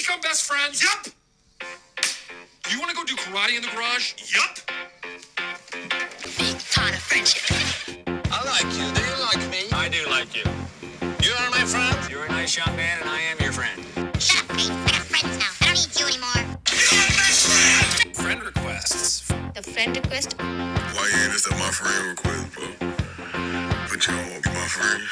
become best friends? Yup. Do you want to go do karate in the garage? Yup. Big part of friendship. I like you. Do you like me? I do like you. You are my friend. You're a nice young man, and I am your friend. Shut up, Pete. We're not friends now. I don't need you anymore. You're my best friend. Friend requests. The friend request? Why you ain't accept my friend request, bro? But you don't want to be my friend.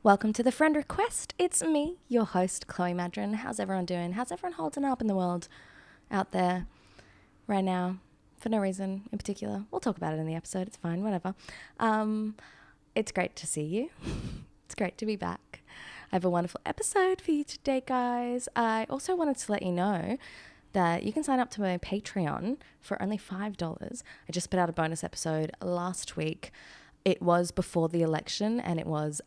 Welcome to the friend request. It's me, your host, Chloe Madron. How's everyone doing? How's everyone holding up in the world out there right now? For no reason in particular. We'll talk about it in the episode. It's fine, whatever. It's great to see you. It's great to be back. I have a wonderful episode for you today, guys. I also wanted to let you know that you can sign up to my Patreon for only $5. I just put out a bonus episode last week. It was before the election and it was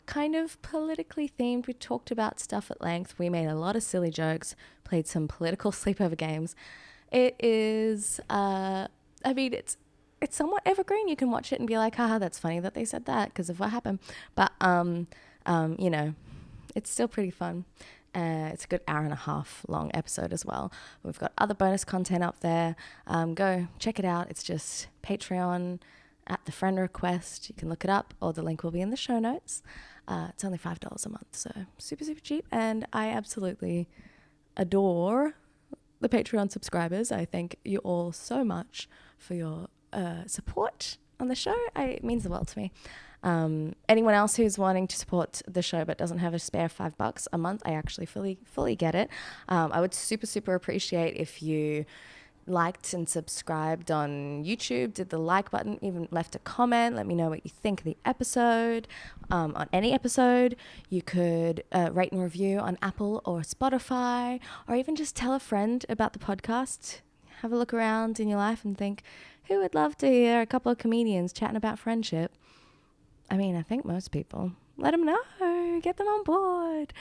kind of politically themed. We talked about stuff at length. We made a lot of silly jokes, played some political sleepover games. It is, it's somewhat evergreen. You can watch it and be like, haha, that's funny that they said that because of what happened. But, it's still pretty fun. It's a good hour and a half long episode as well. We've got other bonus content up there. Go check it out. It's just Patreon at the friend request. You can look it up or the link will be in the show notes. It's only $5 a month, so super, super cheap. And I absolutely adore the Patreon subscribers. I thank you all so much for your support on the show. It means the world to me. Anyone else who's wanting to support the show but doesn't have a spare $5 a month, I actually fully get it. I would super appreciate if you liked and subscribed on YouTube, did the like button, even left a comment. Let me know what you think of the episode. On any episode, you could rate and review on Apple or Spotify, or even just tell a friend about the podcast. Have a look around in your life and think, who would love to hear a couple of comedians chatting about friendship? I mean, I think most people. Let them know. Get them on board.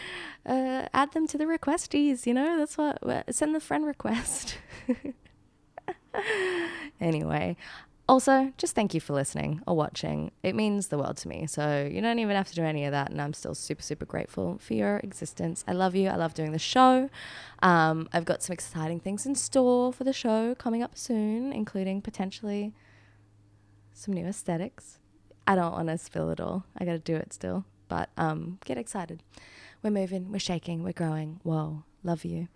Add them to the requesties, That's what... Send the friend request. Anyway, also, just thank you for listening or watching. It means the world to me. So you don't even have to do any of that. And I'm still super grateful for your existence. I love you. I love doing the show. I've got some exciting things in store for the show coming up soon, including potentially some new aesthetics. I don't want to spill it all. I got to do it still. But get excited. We're moving. We're shaking. We're growing. Whoa. Love you.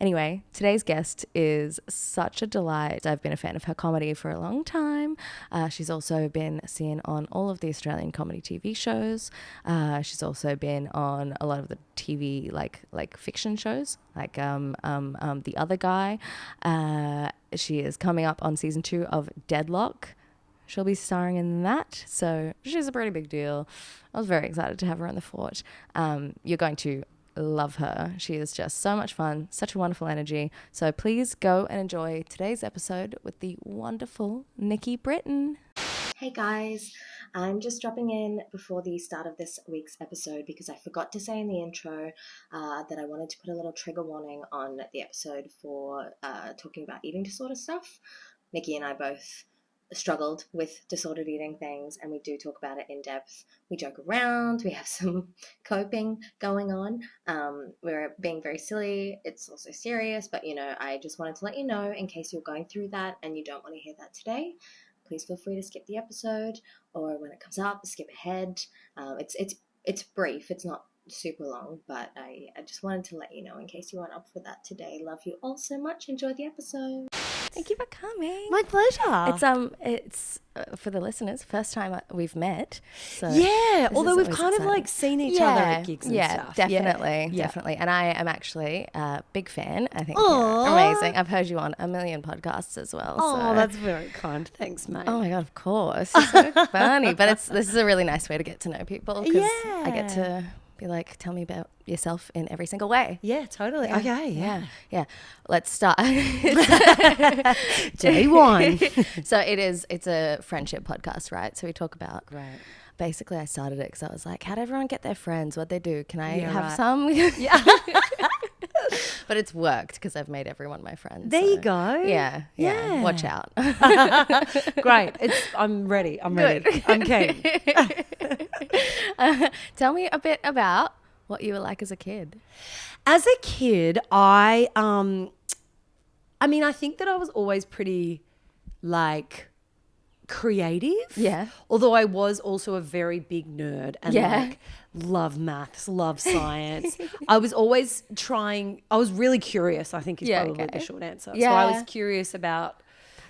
Anyway, today's guest is such a delight. I've been a fan of her comedy for a long time. She's also been seen on all of the Australian comedy TV shows. She's also been on a lot of the TV like fiction shows, like The Other Guy. She is coming up on season 2 of Deadlock. She'll be starring in that, so she's a pretty big deal. I was very excited to have her on the fort. You're going to love her. She is just so much fun, such a wonderful energy. So please go and enjoy today's episode with the wonderful Nikki Britton. Hey guys, I'm just dropping in before the start of this week's episode because I forgot to say in the intro that I wanted to put a little trigger warning on the episode for talking about eating disorder stuff. Nikki and I both struggled with disordered eating things, and we do talk about it in depth. We joke around, we have some coping going on. We're being very silly. It's also serious, but I just wanted to let you know in case you're going through that and you don't want to hear that today. Please feel free to skip the episode, or when it comes up, skip ahead. It's brief. It's not super long, but I just wanted to let you know in case you weren't up for that today. Love you all so much. Enjoy the episode. Thank you for coming. My pleasure. It's for the listeners, first time we've met. So yeah, although we've kind exciting. of seen each other at gigs and stuff. Definitely. And I am actually a big fan. I think Aww. you're amazing. I've heard you on a million podcasts as well. Oh, that's very kind. Thanks, mate. Oh my God, of course. It's so funny. But this is a really nice way to get to know people because I get to be like, tell me about yourself in every single way. Yeah, totally. Yeah. Okay, yeah. Let's start. Day one. So it's a friendship podcast, right? So we talk about. Right. Basically, I started it because I was like, how'd everyone get their friends? What'd they do? Can I have right. some? Yeah. But it's worked because I've made everyone my friend. There you go. Yeah. Watch out. Great. I'm ready. I'm ready. I'm keen. Tell me a bit about what you were like as a kid. As a kid, I mean, I think that I was always pretty like creative. Yeah. Although I was also a very big nerd and Yeah. like love maths, love science. I was always trying, I was really curious, I think is Yeah, probably okay. the short answer. Yeah. So I was curious about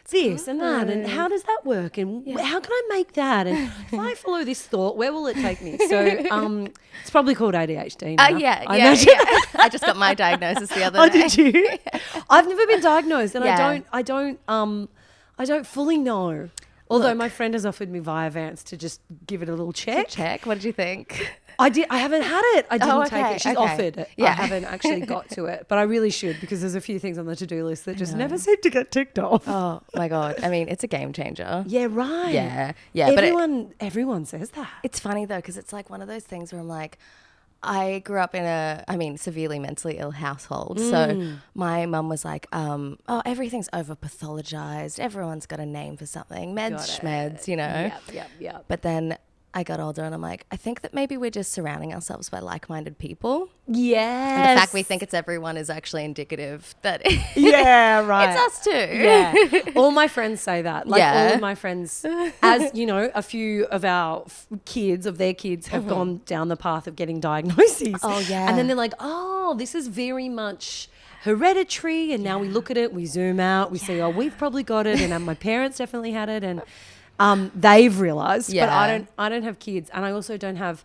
this and that and how does that work and how can I make that and if I follow this thought, where will it take me? So it's probably called ADHD now. Yeah. I imagine. I just got my diagnosis the other Oh, day. did you? I've never been diagnosed, and Yeah. I don't fully know. Although my friend has offered me Vyvanse to just give it a little check. Check. What did you think? I did. I haven't had it. I didn't take okay, it. She's okay. offered it. Yeah. I haven't actually got to it, but I really should because there's a few things on the to-do list that just never seem to get ticked off. Oh my God. I mean, it's a game changer. Yeah, right. Yeah. Yeah. Everyone says that. It's funny though, because it's like one of those things where I'm like, I grew up in severely mentally ill household. So my mum was like, oh, everything's over pathologized. Everyone's got a name for something. Meds, schmeds, you know. Yep. But then I got older and I'm like, I think that maybe we're just surrounding ourselves by like-minded people. Yes. And the fact we think it's everyone is actually indicative that Yeah, right. it's us too. Yeah. All my friends say that. Like Yeah. all of my friends, as you know, a few of our their kids have gone down the path of getting diagnoses. Oh, yeah. And then they're like, oh, this is very much hereditary. And now we look at it, we zoom out, we see, oh, we've probably got it. And my parents definitely had it. And they've realized, but I don't have kids, and I also don't have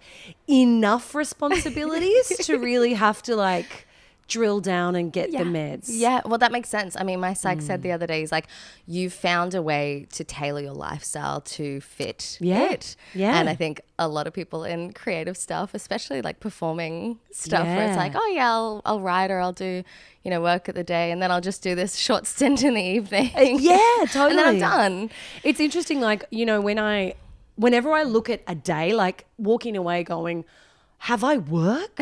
enough responsibilities to really have to like drill down and get the meds. Yeah, well, that makes sense. I mean, my psych said the other day, he's like, you've found a way to tailor your lifestyle to fit it. Yeah. And I think a lot of people in creative stuff, especially like performing stuff, where it's like, oh yeah, I'll write or I'll do, work at the day, and then I'll just do this short stint in the evening. Yeah, totally. And then I'm done. It's interesting, like, whenever I look at a day, like walking away going, have I worked?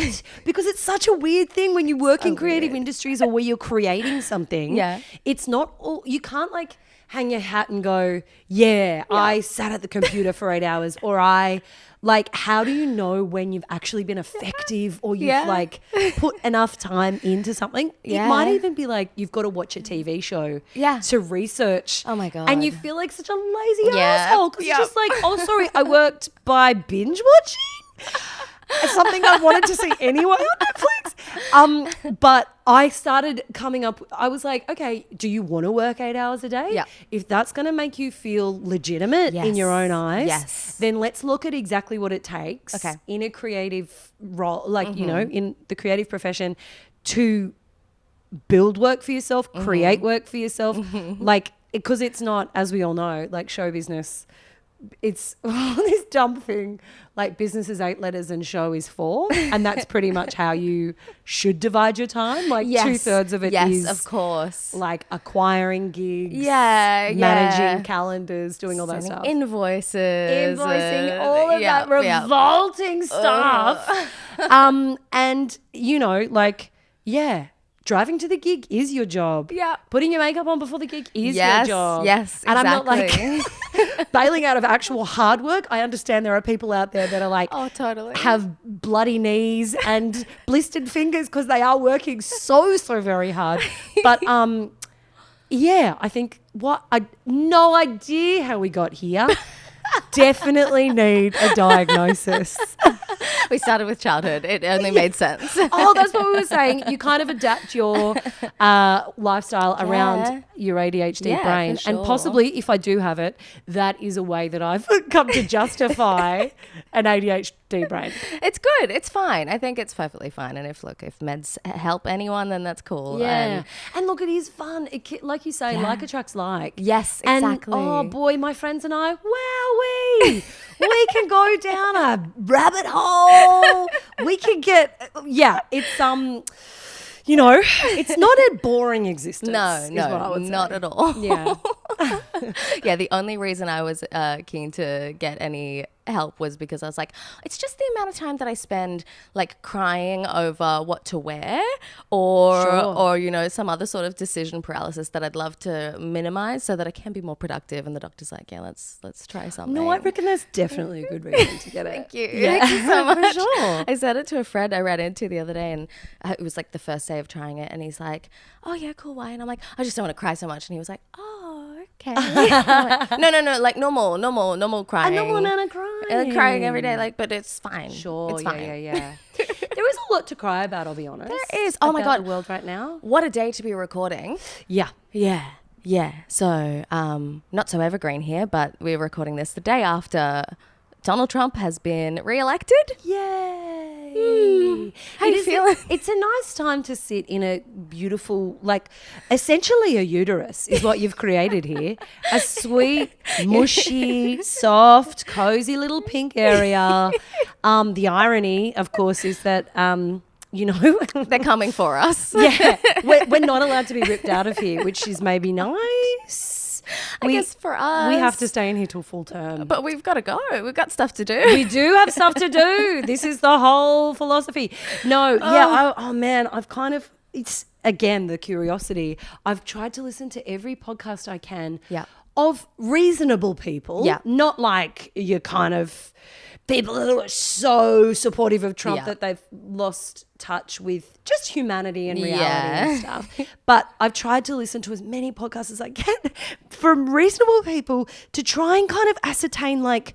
Because it's such a weird thing when you work in creative industries or where you're creating something. Yeah. It's not all, you can't like hang your hat and go, I sat at the computer for 8 hours, or how do you know when you've actually been effective or you've like put enough time into something? Yeah. It might even be like you've got to watch a TV show to research. Oh my God. And you feel like such a lazy Yeah. asshole because it's just like, oh, sorry, I worked by binge watching. It's something I wanted to see anyway on Netflix. But I started coming up, I was like, okay, do you want to work 8 hours a day? Yeah. If that's going to make you feel legitimate in your own eyes, then let's look at exactly what it takes in a creative role, like, in the creative profession to build work for yourself, create work for yourself. Like, because it's not, as we all know, like show business, it's this dumb thing, like business is 8 letters and show is 4, and that's pretty much how you should divide your time. Like 2/3 of it is, of course, like acquiring gigs, managing calendars, doing all that stuff, invoicing all of that revolting stuff. And driving to the gig is your job. Yeah. Putting your makeup on before the gig is your job. Yes, And exactly. I'm not like bailing out of actual hard work. I understand there are people out there that are like, oh, totally, have bloody knees and blistered fingers because they are working so very hard. But I think no idea how we got here. Definitely need a diagnosis. We started with childhood. It only made sense. Oh, that's what we were saying. You kind of adapt your lifestyle around your ADHD brain. for sure. And possibly, if I do have it, that is a way that I've come to justify an ADHD brain. It's good. It's fine. I think it's perfectly fine. And if meds help anyone, then that's cool. Yeah. And look, it is fun. Like you say, like attracts like. Yes, exactly. And, oh, boy, my friends and I, wowee. We can go down a rabbit hole. We can get, it's it's not a boring existence. No, not at all. Yeah. Yeah, the only reason I was keen to get any help was because I was like, it's just the amount of time that I spend like crying over what to wear or you know, some other sort of decision paralysis that I'd love to minimize so that I can be more productive. And the doctor's like, yeah, let's try something. No, I reckon that's definitely a good reason to get it. Thank you. Yeah. Thank you so much. For sure. I said it to a friend I ran into the other day, and it was like the first day of trying it, and he's like, oh yeah, cool, why? And I'm like, I just don't want to cry so much. And he was like, oh, okay. Like, no, like normal crying. A normal amount of crying. Crying every day, like, but it's fine. Sure, it's fine. yeah. There is a lot to cry about, I'll be honest. There is. Oh my about God. the world right now. What a day to be recording. Yeah. So, not so evergreen here, but we're recording this the day after Donald Trump has been re-elected. Yay. How you feeling? It's a nice time to sit in a beautiful, like, essentially a uterus is what you've created here. A sweet, mushy, soft, cozy little pink area. The irony, of course, is that, you know, they're coming for us. Yeah, we're not allowed to be ripped out of here, which is maybe nice. I guess for us. We have to stay in here till full term. But we've got to go. We've got stuff to do. We do have stuff to do. This is the whole philosophy. No, oh man, I've kind of, it's again the curiosity. I've tried to listen to every podcast I can of reasonable people, not like your kind of people who are so supportive of Trump that they've lost touch with just humanity and reality and stuff. But I've tried to listen to as many podcasts as I can from reasonable people to try and kind of ascertain, like,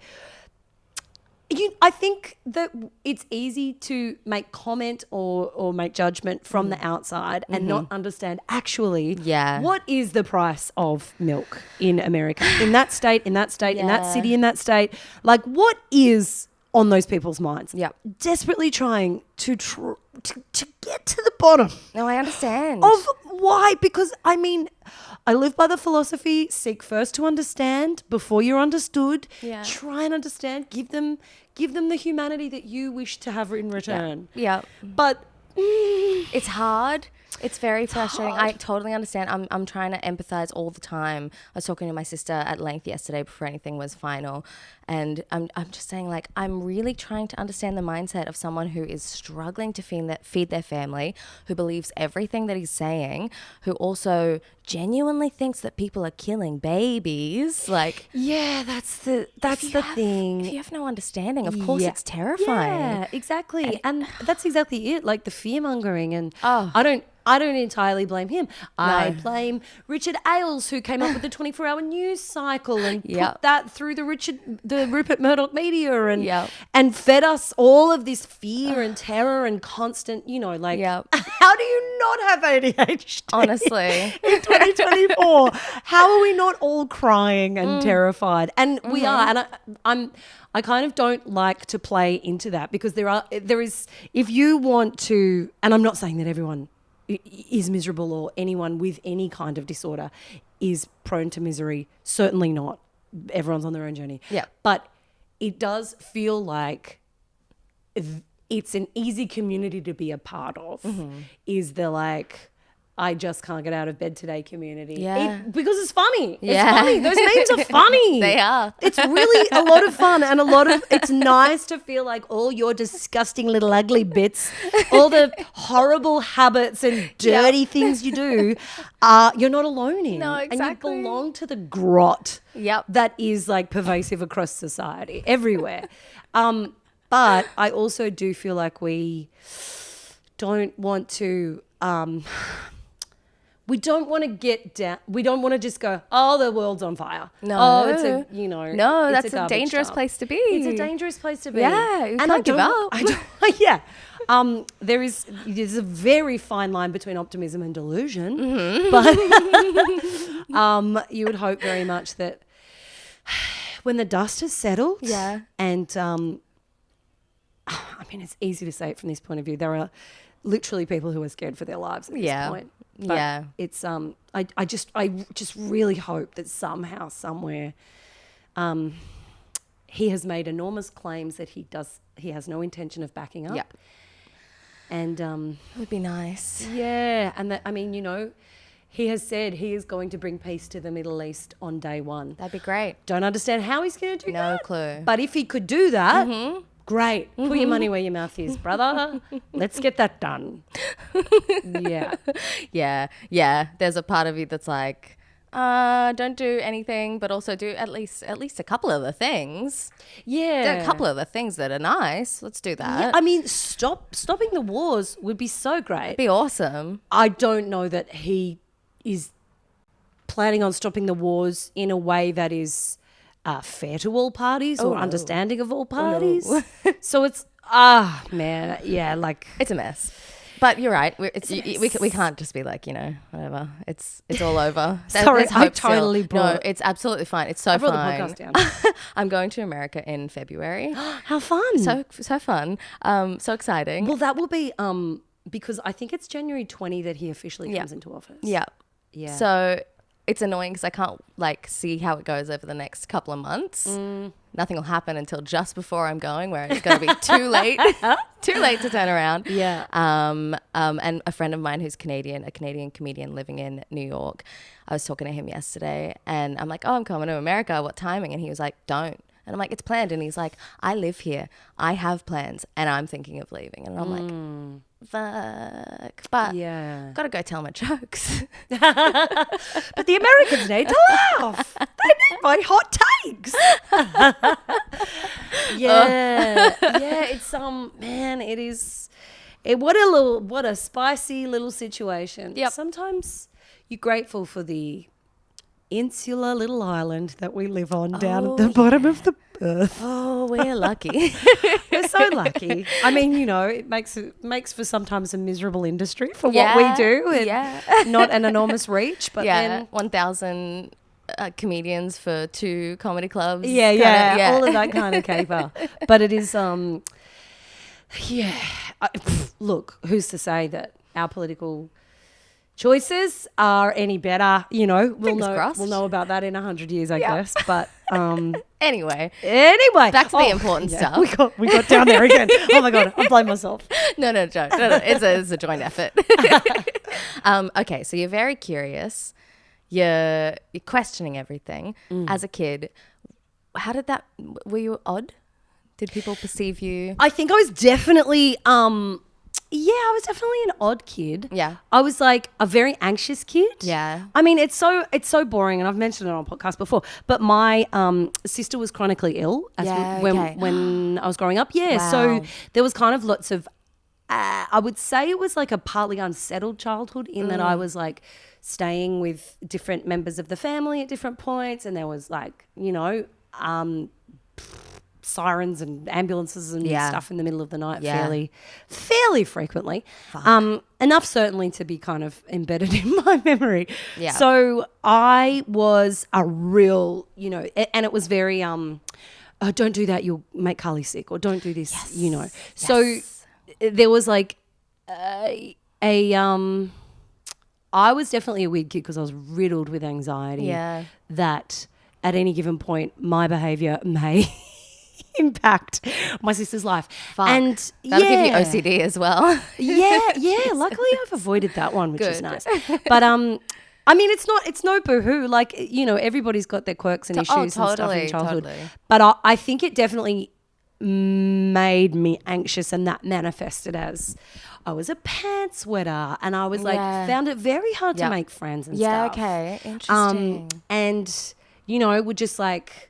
I think that it's easy to make comment or make judgment from the outside and not understand actually what is the price of milk in America, in that state, in that state, in that city, in that state. Like, what is on those people's minds? Desperately trying to get to the bottom. No, I understand. Of why? Because, I mean, I live by the philosophy, seek first to understand before you're understood. Try and understand. Give them the humanity that you wish to have in return. But it's hard. It's very frustrating. I totally understand. I'm trying to empathize all the time. I was talking to my sister at length yesterday before anything was final. And I'm just saying, like, I'm really trying to understand the mindset of someone who is struggling to feed their family, who believes everything that he's saying, who also genuinely thinks that people are killing babies. Like, that's the thing. If you have no understanding, of course it's terrifying. Yeah, exactly. And that's exactly it. Like the fear mongering. And I don't entirely blame him. I blame Richard Ailes, who came up with the 24-hour news cycle and put that through the Rupert Murdoch media and fed us all of this fear and terror and constant, you know, like, how do you not have ADHD? Honestly. In 2024, how are we not all crying and terrified? And we are. And I kind of don't like to play into that because there is, if you want to, and I'm not saying that everyone is miserable or anyone with any kind of disorder is prone to misery. Certainly not. Everyone's on their own journey. But it does feel like it's an easy community to be a part of. Is the, like, I just can't get out of bed today community. Because it's funny. It's funny. Those memes are funny. They are. It's really a lot of fun and it's nice to feel like all your disgusting little ugly bits, all the horrible habits and dirty things you do, you're not alone in. No, exactly. And you belong to the grot that is, like, pervasive across society, everywhere. But I also do feel like we don't want to... we don't want to get down. We don't want to just go, oh, the world's on fire. No. Oh, it's a, you know. No, it's that's a dangerous place to be. It's a dangerous place to be. Yeah, you can't give up. There's a very fine line between optimism and delusion. But you would hope very much that when the dust has settled and, I mean, it's easy to say it from this point of view. There are literally people who are scared for their lives at this point. But it's I just really hope that somehow, somewhere, he has made enormous claims that he has no intention of backing up. And it would be nice. Yeah, and that, I mean, you know, he has said he is going to bring peace to the Middle East on day one. That'd be great. Don't understand how he's going to do that. No clue. But if he could do that, great. Put your money where your mouth is, brother. Let's get that done. Yeah. Yeah. There's a part of you that's like, don't do anything, but also do at least a couple of the things. Yeah. A couple of the things that are nice. Let's do that. Yeah, I mean, stopping the wars would be so great. It'd be awesome. I don't know that he is planning on stopping the wars in a way that is fair to all parties or understanding of all parties. So it's, man, yeah, like. It's a mess. But you're right. We can't just be like, whatever. It's all over. Sorry, I totally brought. No, it's absolutely fine. It's so fine. I brought the podcast down. I'm going to America in February. How fun! So fun. So exciting. Well, that will be because I think it's January 20 that he officially comes into office. Yeah. Yeah. So it's annoying because I can't see how it goes over the next couple of months. Nothing will happen until just before I'm going, where it's going to be too late to turn around. Yeah. And a friend of mine who's a Canadian comedian living in New York, I was talking to him yesterday and I'm like, oh, I'm coming to America. What timing? And he was like, don't. And I'm like, it's planned. And he's like, I live here. I have plans and I'm thinking of leaving. And I'm like, fuck. But got to go tell my jokes. But the Americans need to laugh. They need my hot takes. Yeah, it's man, it is. What a spicy little situation. Yep. Sometimes you're grateful for the insular little island that we live on down at the bottom of the earth. Oh, we're lucky. We're so lucky. I mean, it makes for sometimes a miserable industry for what we do. And not an enormous reach, but then 1,000 comedians for 2 comedy clubs. Yeah, all of that kind of caper. But it is, look, who's to say that our political choices are any better? We'll know about that in 100 years, I guess. But anyway, back to the important stuff. We got down there again. Oh my god, I blame myself. No, Joe. No. It's a joint effort. Okay, so you're very curious. You're questioning everything. As a kid, were you odd? Did people perceive you? I think I was definitely I was definitely an odd kid. Yeah. I was like a very anxious kid. Yeah. I mean, it's so boring, and I've mentioned it on a podcast before, but my sister was chronically ill when I was growing up. Yeah. Wow. So there was kind of lots of, I would say it was like a partly unsettled childhood in that I was like staying with different members of the family at different points, and there was like, sirens and ambulances and stuff in the middle of the night fairly frequently. Enough certainly to be kind of embedded in my memory. Yeah. So I was a real, and it was very don't do that, you'll make Carly sick, or don't do this, So there was like I was definitely a weird kid because I was riddled with anxiety that at any given point my behavior may impact my sister's life. Fuck. And that'll give you OCD as well. Yeah. Luckily I've avoided that one, which is nice. But I mean, it's no boo-hoo. Like, everybody's got their quirks and issues and stuff in childhood. Totally. But I think it definitely made me anxious, and that manifested as I was a pants wetter, and I was found it very hard to make friends and stuff. Yeah, okay. Interesting. And, would just like,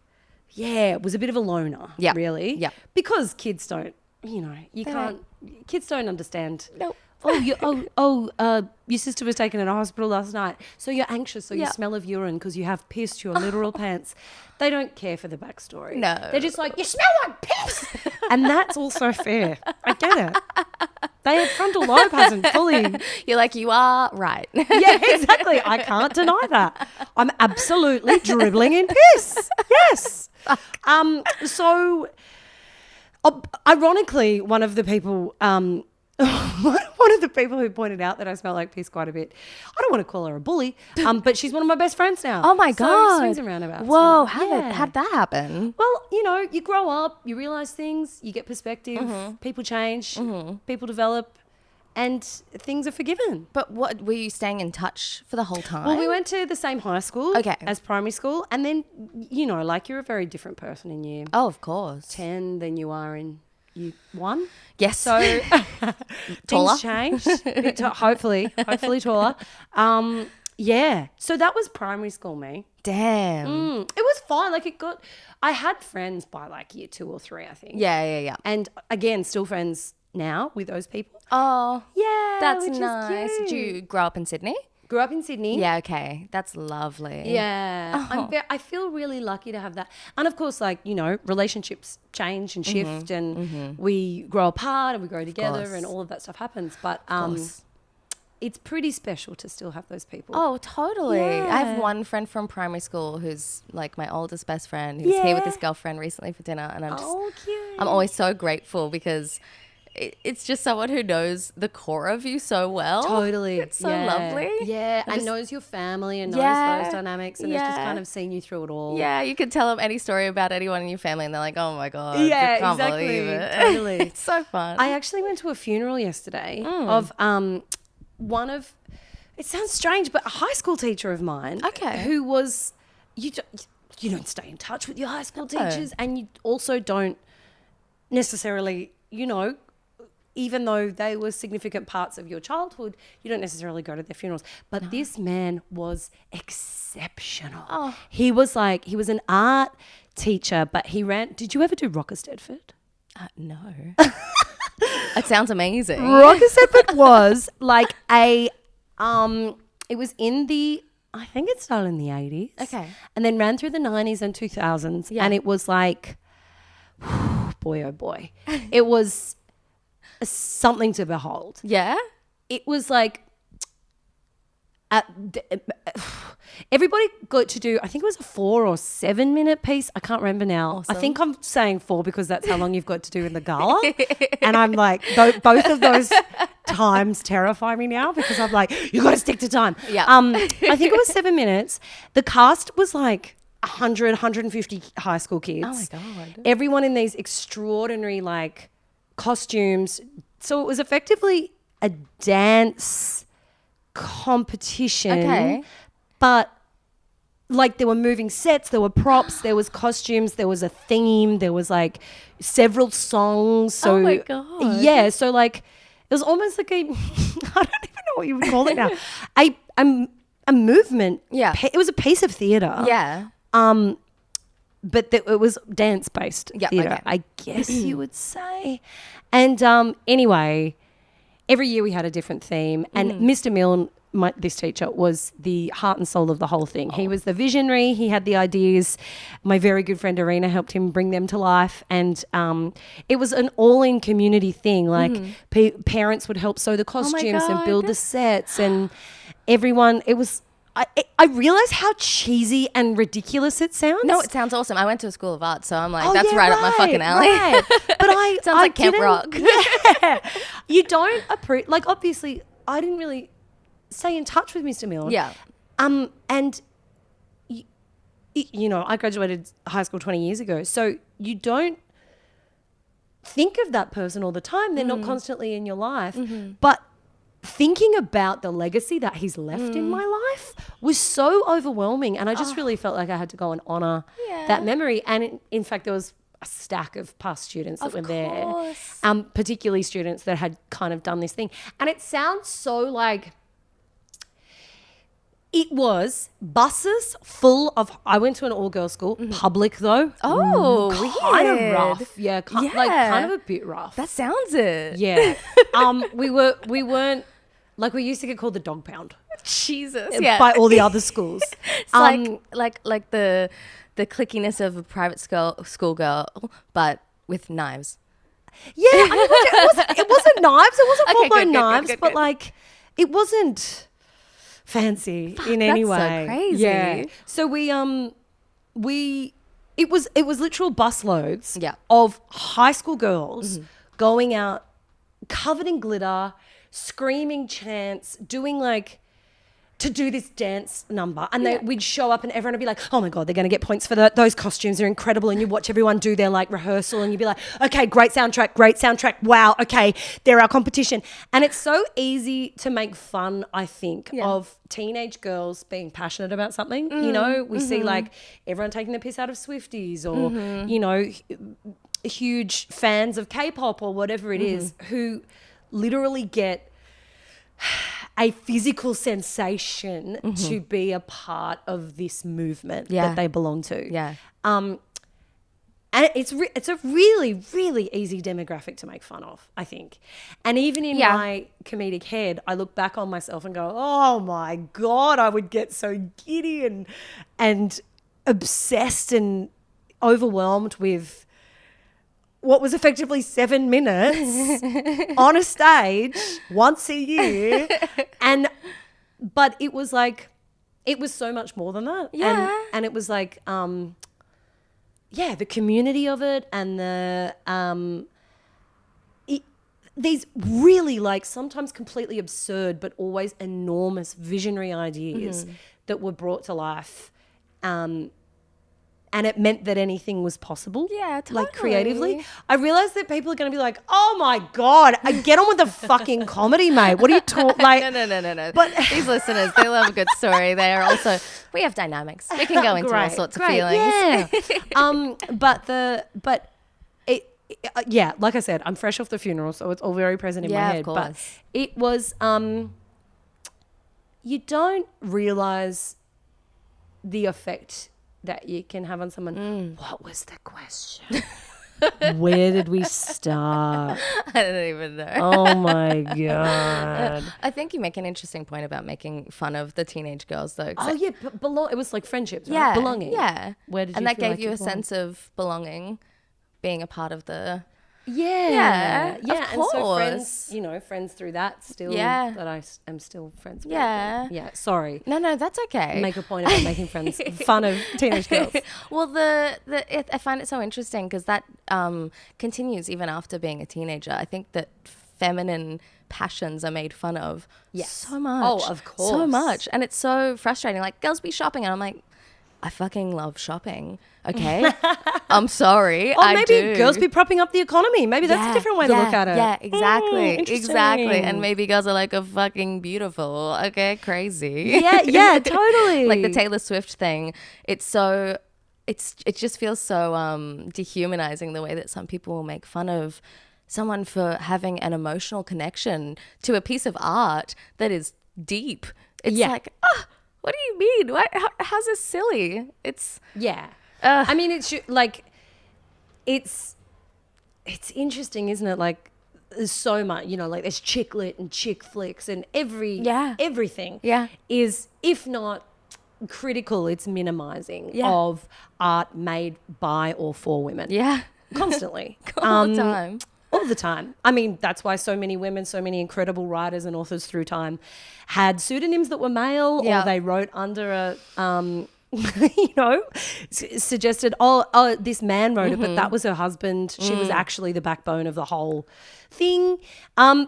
it was a bit of a loner, really. Yeah. Because kids don't, kids don't understand. Nope. Your sister was taken in a hospital last night, so you're anxious, so you smell of urine because you have pissed your literal pants. They don't care for the backstory. No. They're just like, you smell like piss. And that's also fair. I get it. Their frontal lobe hasn't fully. You're like, you are right. Yeah, exactly. I can't deny that. I'm absolutely dribbling in piss. Yes. So, ironically, one of the people who pointed out that I smell like piss quite a bit, I don't want to call her a bully, but she's one of my best friends now. Oh my God. So swings and roundabouts. Whoa, how'd that happen? Well, you grow up, you realize things, you get perspective, people change, people develop, and things are forgiven. But what, were you staying in touch for the whole time? Well, we went to the same high school Okay. as primary school. And then, you know, like you're a very different person in year Oh, of course. 10 than you are in year 1. Yes. So Taller? things changed. Hopefully taller. Yeah. So that was primary school, me. Damn. It was fine. Like I had friends by like year 2 or 3, I think. Yeah. And again, still friends now with those people. Oh, Yeah. that's which is nice. cute. Did you grow up in Sydney? Grew up in Sydney. Yeah, okay. That's lovely. Yeah. Oh. I feel really lucky to have that. And of course, like, you know, relationships change and shift and we grow apart and we grow together course. and all of that stuff happens. But course. it's pretty special to still have those people. Oh, totally. I have Yeah. one friend from primary school who's like my oldest best friend who's here with his girlfriend recently for dinner. And Cute. I'm always so grateful because it's just someone who knows the core of you so well. Totally. It's so lovely. Yeah. And just- knows your family and knows Yeah. those dynamics and has just Yeah. kind of seen you through it all. Yeah, you could tell them any story about anyone in your family and they're like, oh my God, Yeah, I can't exactly. believe it. Totally. It's so fun. I actually went to a funeral yesterday of one of, it sounds strange, but a high school teacher of mine. Okay. Who was, you don't stay in touch with your high school teachers, and you also don't necessarily, you know, even though they were significant parts of your childhood, you don't necessarily go to their funerals. But this man was exceptional. Oh. He was an art teacher, but he ran, did you ever do Rocker Stedford? No. It sounds amazing. Rocker Stedford was like it was in the, I think it started in the 80s. Okay. And then ran through the 90s and 2000s. Yeah. And it was like, boy, oh boy. It was something to behold. Yeah? It was like, everybody got to do, I think it was a 4 or 7 minute piece. I can't remember now. Awesome. I think I'm saying 4 because that's how long you've got to do in the gala. And I'm like, both of those times terrify me now because I'm like, you got to stick to time. Yeah. I think it was 7 minutes. The cast was like 100, 150 high school kids. Oh my God. Everyone in these extraordinary like costumes. So it was effectively a dance competition. Okay. But like there were moving sets, there were props, there was costumes, there was a theme, there was like several songs. So Oh my God. yeah, so like it was almost like a I don't even know what you would call it now. A movement. Yeah. It was a piece of theatre. Yeah. But it was dance-based Yeah, theatre, okay. I guess you would say. And anyway, every year we had a different theme. And Mr. Milne, this teacher, was the heart and soul of the whole thing. He was the visionary. He had the ideas. My very good friend Arena helped him bring them to life. And it was an all-in community thing. Like parents would help sew the costumes and God. build the sets. And everyone, it was... I realize how cheesy and ridiculous it sounds. No, it sounds awesome. I went to a school of art, so I'm like, Oh, that's yeah, right up my fucking alley. right. But Sounds like Camp didn't- Rock. Yeah. You don't approve. Like, obviously, I didn't really stay in touch with Mr. Milne. Yeah. And, you know, I graduated high school 20 years ago. So you don't think of that person all the time. They're not constantly in your life. But thinking about the legacy that he's left in my life was so overwhelming. And I just really felt like I had to go and honour that memory. And in fact, there was a stack of past students that were there, particularly students that had kind of done this thing. And it sounds so like... It was buses full of... I went to an all-girls school, public though. Oh, Kind of weird. rough. Yeah, like kind of a bit rough. That sounds it. Yeah. We weren't... Like, we used to get called the dog pound Jesus. Yeah. by all the other schools. It's like the clickiness of a private schoolgirl, but with knives. Yeah, I mean, it wasn't knives. It wasn't Okay, full-blown good, knives, good, but good. like, it wasn't fancy in any that's so way. crazy. Yeah. So it was literal busloads Yeah. of high school girls going out covered in glitter, screaming chants, doing like to do this dance number, and we'd show up and everyone would be like, oh my God, they're going to get points for those costumes, are incredible. And you watch everyone do their like rehearsal and you'd be like, okay, great soundtrack, wow, okay, they're our competition. And it's so easy to make fun, I think, of teenage girls being passionate about something. You know, we see like everyone taking the piss out of Swifties, or you know, huge fans of K-pop or whatever it is, who literally get a physical sensation to be a part of this movement that they belong to. Yeah. And it's a really, really easy demographic to make fun of, I think. And even in my comedic head, I look back on myself and go, oh my God, I would get so giddy and obsessed and overwhelmed with what was effectively 7 minutes on a stage once a year. But it was like, it was so much more than that. Yeah. And it was like, the community of it, and these really like sometimes completely absurd, but always enormous visionary ideas that were brought to life. And it meant that anything was possible. Yeah, totally. Like creatively. I realized that people are going to be like, oh my God, get on with the fucking comedy, mate. What are you talking like? No. But these listeners, they love a good story. They are also, we have dynamics. We can go into all sorts of feelings. Yeah. Like I said, I'm fresh off the funeral, so it's all very present in my head. Of course. But it was, you don't realize the effect that you can have on someone. What was the question? Where did we start? I don't even know. Oh my God. I think you make an interesting point about making fun of the teenage girls though. Oh yeah, it was like friendships, right? Belonging. Yeah. Where did you and that feel gave like you a sense of belonging, being a part of the Yeah. Of and course. so friends through that still that I am still friends with. Yeah. Yeah. Sorry. No, that's okay. Make a point about making friends fun of teenage girls. Well, I find it so interesting because that continues even after being a teenager. I think that feminine passions are made fun of so much. Oh, of course. So much. And it's so frustrating. Like, girls be shopping and I'm like, I fucking love shopping. Okay. I'm sorry. Or maybe girls be propping up the economy. Maybe that's a different way to look at it. Yeah, exactly. Exactly. And Interesting. maybe girls are like a fucking beautiful. Okay, crazy. Yeah, totally. Like the Taylor Swift thing. It just feels so dehumanizing the way that some people will make fun of someone for having an emotional connection to a piece of art that is deep. It's like, what do you mean? How's this silly? It's I mean, it's interesting, isn't it? Like, there's so much, like there's chick lit and chick flicks and everything is, if not critical, it's minimizing of art made by or for women. Yeah, constantly, all the time. All the time. I mean, that's why so many women, so many incredible writers and authors through time had pseudonyms that were male, or they wrote under a, suggested, this man wrote it, but that was her husband. She was actually the backbone of the whole thing,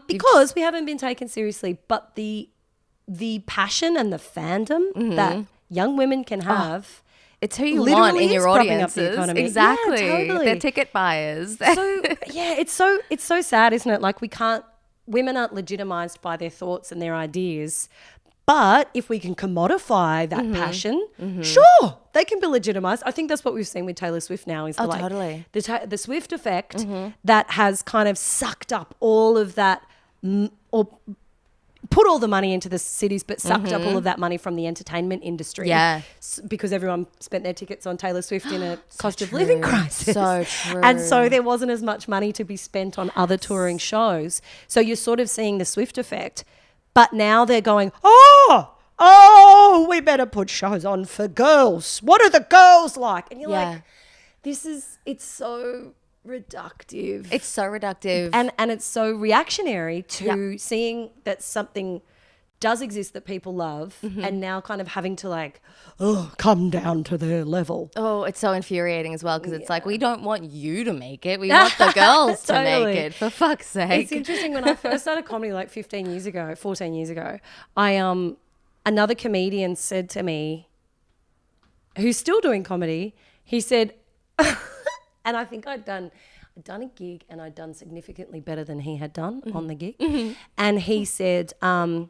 because we haven't been taken seriously. But the passion and the fandom that young women can have. It's who you want in your audiences. Exactly. Yeah, totally. They're ticket buyers. So it's so sad, isn't it? Like, women aren't legitimized by their thoughts and their ideas. But if we can commodify that passion, sure, they can be legitimized. I think that's what we've seen with Taylor Swift now, is totally. The Swift effect that has kind of sucked up all of that, or put all the money into the cities, but sucked up all of that money from the entertainment industry. Yeah. Because everyone spent their tickets on Taylor Swift in a cost of living crisis. So true. And so there wasn't as much money to be spent on other touring shows. So you're sort of seeing the Swift effect. But now they're going, we better put shows on for girls. What are the girls like? And you're like, it's so reductive. It's so reductive. And it's so reactionary to seeing that something does exist that people love, and now kind of having to come down to their level. Oh, it's so infuriating as well, because it's like, we don't want you to make it. We want the girls to make it, for fuck's sake. It's interesting, when I first started comedy 14 years ago, I another comedian said to me, who's still doing comedy, he said, and I think I'd done a gig and I'd done significantly better than he had done on the gig. And he said, oh,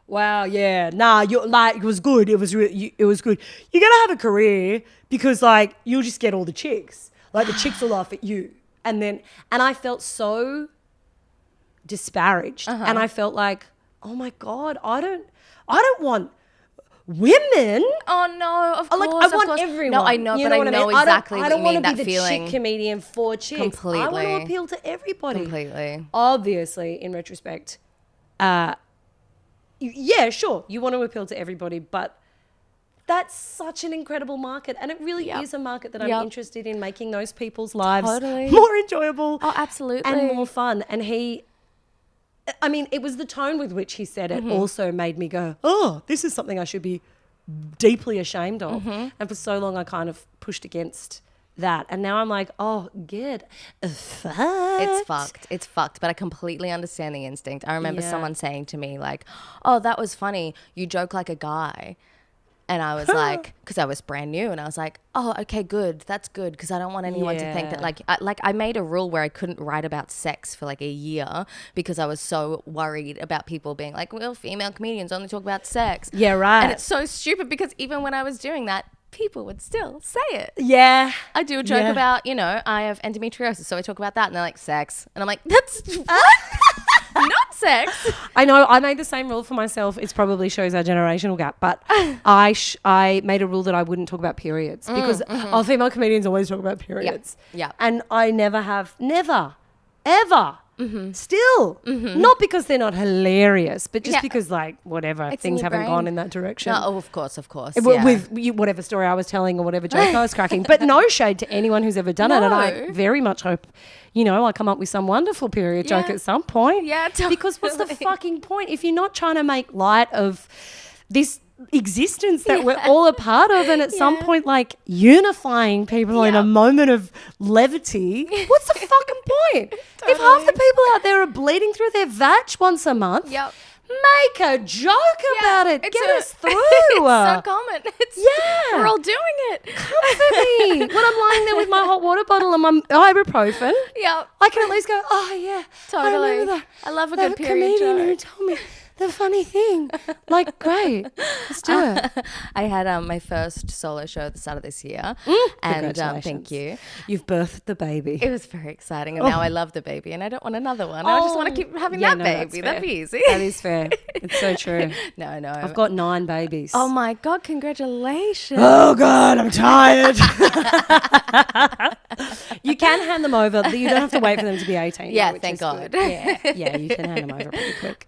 wow, yeah, nah, you're like, it was good. It was good. You're gonna have a career because like you'll just get all the chicks. Like the chicks will laugh at you, and I felt so disparaged, and I felt like, oh my God, I don't want women. Oh no, of course. Like I want everyone. No, I know, but I know exactly what you mean. That feeling. I don't want to be the chick comedian for chicks. Completely. I want to appeal to everybody. Completely. Obviously, in retrospect, yeah, sure, you want to appeal to everybody, but that's such an incredible market, and it really is a market that I'm interested in making those people's lives more enjoyable. Oh, absolutely. And more fun. And it was the tone with which he said it also made me go, oh, this is something I should be deeply ashamed of. And for so long I kind of pushed against that. And now I'm like, oh, get fucked. It's fucked. But I completely understand the instinct. I remember someone saying to me like, oh, that was funny. You joke like a guy. And I was like, because I was brand new, and I was like, oh, okay, good. That's good, because I don't want anyone to think that I made a rule where I couldn't write about sex for like a year because I was so worried about people being like, well, female comedians only talk about sex. Yeah, right. And it's so stupid because even when I was doing that, people would still say it. Yeah. I do a joke about, I have endometriosis, so I talk about that, and they're like, sex. And I'm like, that's what? Not sex. I know. I made the same rule for myself. It probably shows our generational gap, but I made a rule that I wouldn't talk about periods because female comedians always talk about periods. Yeah. And I never, ever. Still. Not because they're not hilarious, but just because like whatever, things haven't gone in that direction. No, of course. With whatever story I was telling or whatever joke I was cracking. But no shade to anyone who's ever done it. And I very much hope, I come up with some wonderful period joke at some point. Yeah, totally. Because what's the fucking point? If you're not trying to make light of this existence that we're all a part of, and at some point like unifying people in a moment of levity, what's the fucking point? Totally. If half the people out there are bleeding through their vag once a month, make a joke about it. Get us through. It's so common. We're all doing it. Comfort me. When I'm lying there with my hot water bottle and my ibuprofen, I can at least go, oh yeah, totally. I love a good period comedian joke. who told me the funny thing. Like, great. Let's do it. I had my first solo show at the start of this year. And thank you. You've birthed the baby. It was very exciting. And now I love the baby and I don't want another one. I just want to keep having that baby. That'd be easy. That is fair. It's so true. No. I've got 9 babies. Oh my God, congratulations. Oh God, I'm tired. You can hand them over. You don't have to wait for them to be 18. Yeah, thank God. Yeah, you can hand them over pretty quick.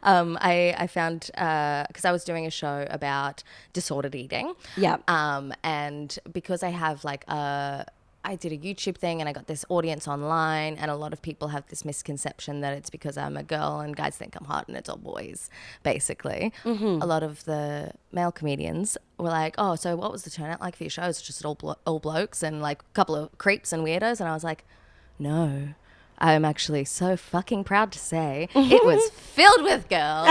I found, because I was doing a show about disordered eating. Yeah. And because I have I did a YouTube thing and I got this audience online, and a lot of people have this misconception that it's because I'm a girl and guys think I'm hot and it's all boys, basically. A lot of the male comedians were like, oh, so what was the turnout like for your shows? Just all blokes and like a couple of creeps and weirdos? And I was like, no. I'm actually so fucking proud to say it was filled with girls,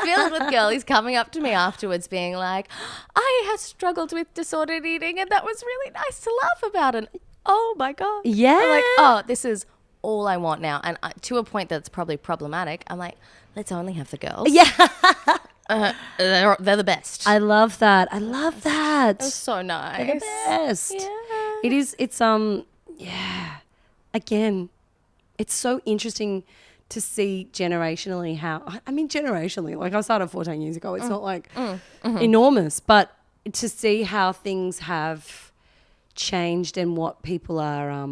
filled with girlies coming up to me afterwards being like, I have struggled with disordered eating and that was really nice to laugh about. And oh my God. Yeah. I'm like, oh, this is all I want now. And to a point that's probably problematic, I'm like, let's only have the girls. Yeah. They're the best. I love that. It's so nice. They're the best. Yeah. It is. It's Again, it's so interesting to see generationally like I started 14 years ago. It's not like enormous, but to see how things have changed and what people are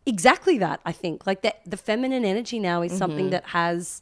exactly that. I think like that the feminine energy now is something that has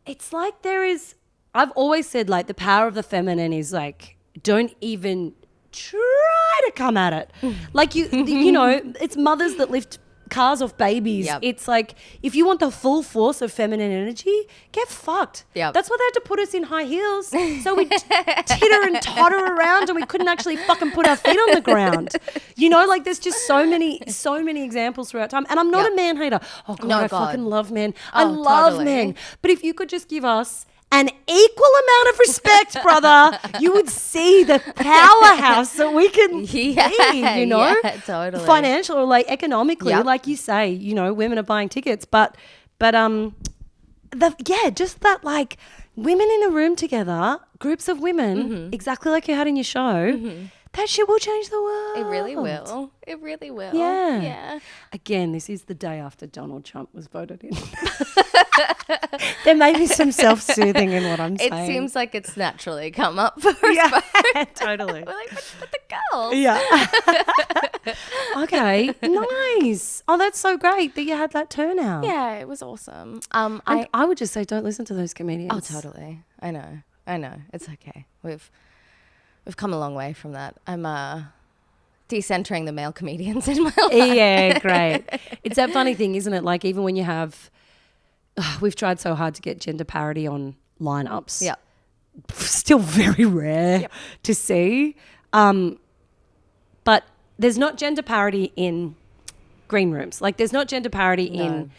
it's like there is. I've always said like the power of the feminine is like don't even try to come at it. Like it's mothers that lift cars off babies. Yep. It's like, if you want the full force of feminine energy, get fucked. Yep. That's why they had to put us in high heels. So we'd titter and totter around and we couldn't actually fucking put our feet on the ground. You know, like there's just so many examples throughout time. And I'm not a man hater. Oh God, I fucking love men. I love totally. men. But if you could just give us an equal amount of respect, brother, you would see the powerhouse that we can be, you know? Yeah, totally. Financial or like economically, Yep. like you say, you know, women are buying tickets. But just that like women in a room together, groups of women, exactly like you had in your show, that shit will change the world. It really will. It really will. Yeah. Yeah. Again, this is the day after Donald Trump was voted in. There may be some self-soothing in what I'm saying. It seems like it's naturally come up for us. Yeah, totally. We're like, but the girls. Yeah. Okay, nice. Oh, that's so great that you had that turnout. Yeah, it was awesome. And I would just say don't listen to those comedians. Oh, totally. I know. It's okay. We've come a long way from that. I'm decentering the male comedians in my life. Yeah, great. It's that funny thing, isn't it? Like even when you have, we've tried so hard to get gender parity on lineups. Yeah. Still very rare to see. But there's not gender parity in green rooms. Like there's not gender parity in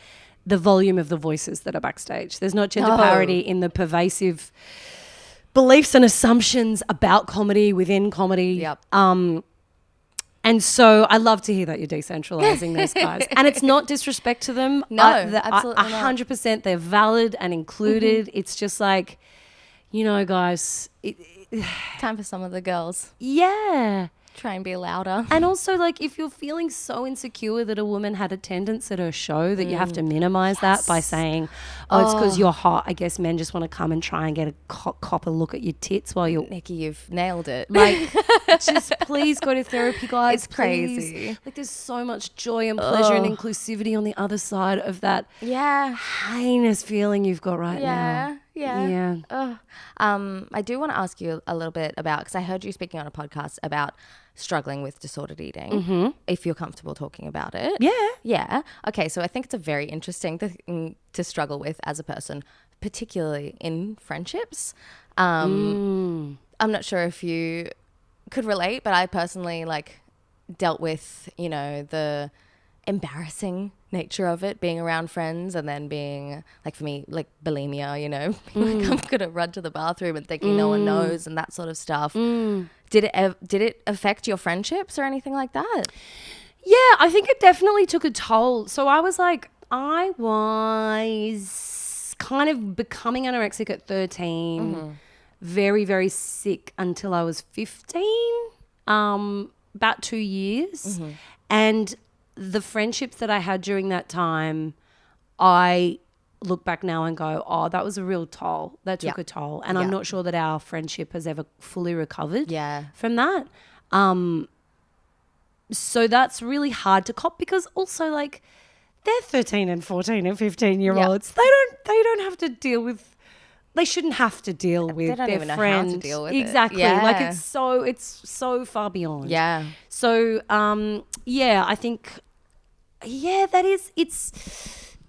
the volume of the voices that are backstage. There's not gender parity in the pervasive beliefs and assumptions about comedy within comedy. Yep. And so I love to hear that you're decentralizing those guys. And it's not disrespect to them. No, absolutely not. 100% they're valid and included. It's just like, you know, guys. Time for some of the girls. Yeah. Try and be louder. And also, like, if you're feeling so insecure that a woman had attendance at her show that you have to minimize that by saying, it's because you're hot. I guess men just want to come and try and get a cop a look at your tits while you're... Nikki, you've nailed it. Like, just please go to therapy, guys. It's crazy. Please. Like, there's so much joy and pleasure and inclusivity on the other side of that heinous feeling you've got right now. Yeah. I do want to ask you a little bit about, because I heard you speaking on a podcast about struggling with disordered eating, if you're comfortable talking about it. Yeah. Okay, so I think it's a very interesting thing to struggle with as a person, particularly in friendships. I'm not sure if you could relate, but I personally dealt with, you know, the embarrassing nature of it, being around friends, and then being for me, bulimia, you know, I'm gonna run to the bathroom and thinking no one knows and that sort of stuff. Did it affect your friendships or anything like that? Yeah, I think it definitely took a toll. So I was kind of becoming anorexic at 13, very, very sick until I was 15, about 2 years. And the friendships that I had during that time, I look back now and go, oh, that was a real toll. That took a toll. And I'm not sure that our friendship has ever fully recovered from that. So that's really hard to cop, because also they're 13 and 14 and 15-year-olds. They don't have to deal with, they shouldn't have to deal with don't their even know friend. how to deal with exactly. it. It's so far beyond. Yeah. So I think that is,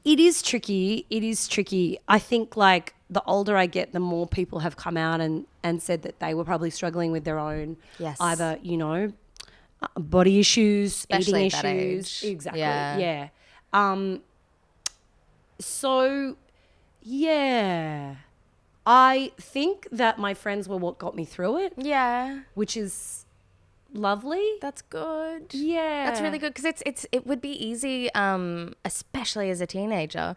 it is tricky. It is tricky. I think the older I get, the more people have come out and said that they were probably struggling with their own either, you know, body issues, especially eating at that issues. age. Exactly. Yeah. So yeah. I think that my friends were what got me through it. Yeah. Which is lovely. That's good. Yeah. That's really good, because it would be easy, especially as a teenager,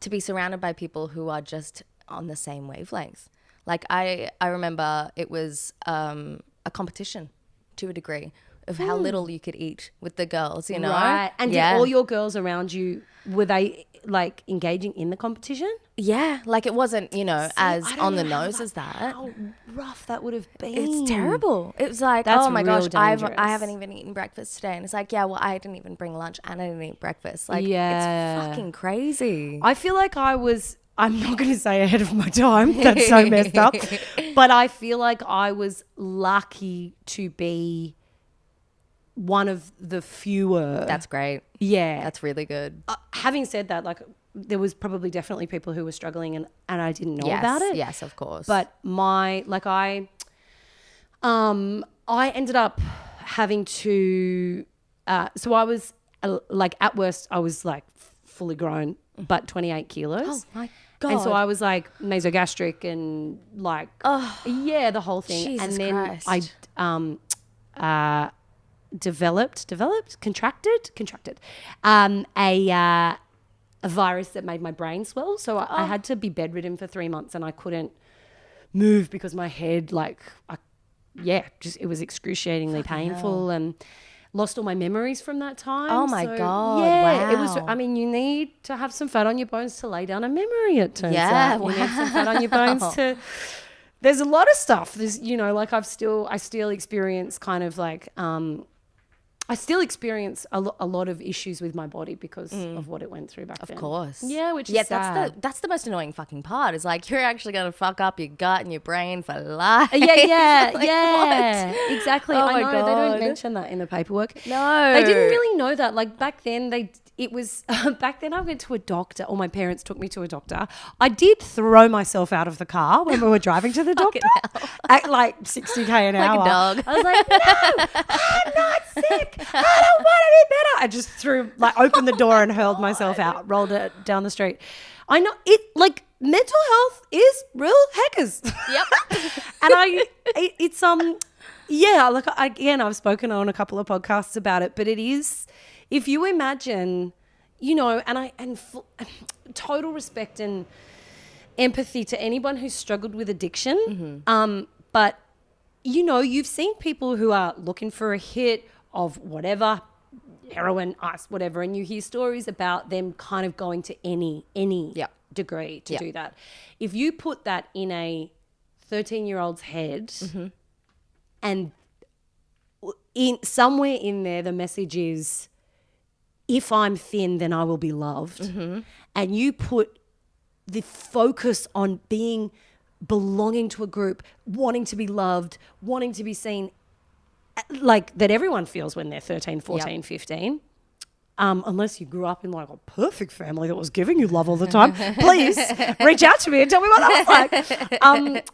to be surrounded by people who are just on the same wavelength. I remember it was a competition to a degree of how little you could eat with the girls, you know? Right. And did all your girls around you, were they engaging in the competition? Yeah. It wasn't, you know, as on the nose as that. How rough that would have been. It's terrible. It was that's oh my gosh, I haven't even eaten breakfast today. And it's I didn't even bring lunch and I didn't eat breakfast. It's fucking crazy. I feel like I'm not going to say ahead of my time. That's so messed up. But I feel like I was lucky to be one of the fewer. That's great. Yeah. That's really good. Having said that, like there was probably definitely people who were struggling and I didn't know about it. Yes, of course. But I ended up having to, so I was like at worst, I was like fully grown, but 28 kilos. Oh my God. And so I was like nasogastric and like, the whole thing. Jesus and then Christ. I contracted a virus that made my brain swell. So I had to be bedridden for 3 months and I couldn't move because my head it was excruciatingly painful and lost all my memories from that time. Oh my God. Yeah, wow. it was, I mean, you need to have some fat on your bones to lay down a memory, it turns Yeah, out. You need some fat on your bones to, there's a lot of stuff. There's, like I still experience kind of like, I still experience a lot of issues with my body because of what it went through back then. Of course. Yeah, which is sad. That's the most annoying fucking part. Is like you're actually gonna fuck up your gut and your brain for life. Yeah, Like, yeah, what? exactly. Oh I my know they God. don't mention that in the paperwork. No, They didn't really know that. Like back then, back then I went to a doctor, or my parents took me to a doctor. I did throw myself out of the car when we were driving to the doctor at like 60k an hour. Like a dog. I was like, no, I'm not sick. I don't want to be better. I just opened the door and hurled myself out, rolled it down the street. I know it, like mental health is real heckers. Yep. And like again, I've spoken on a couple of podcasts about it, but it is, if you imagine, total respect and empathy to anyone who's struggled with addiction. But you've seen people who are looking for a hit of whatever, heroin, ice, whatever, and you hear stories about them kind of going to any degree to do that. If you put that in a 13-year-old's head, and somewhere in there the message is, if I'm thin, then I will be loved. And you put the focus on belonging to a group, wanting to be loved, wanting to be seen, like that everyone feels when they're 13, 14, 15. Unless you grew up in like a perfect family that was giving you love all the time, please reach out to me and tell me what that was like.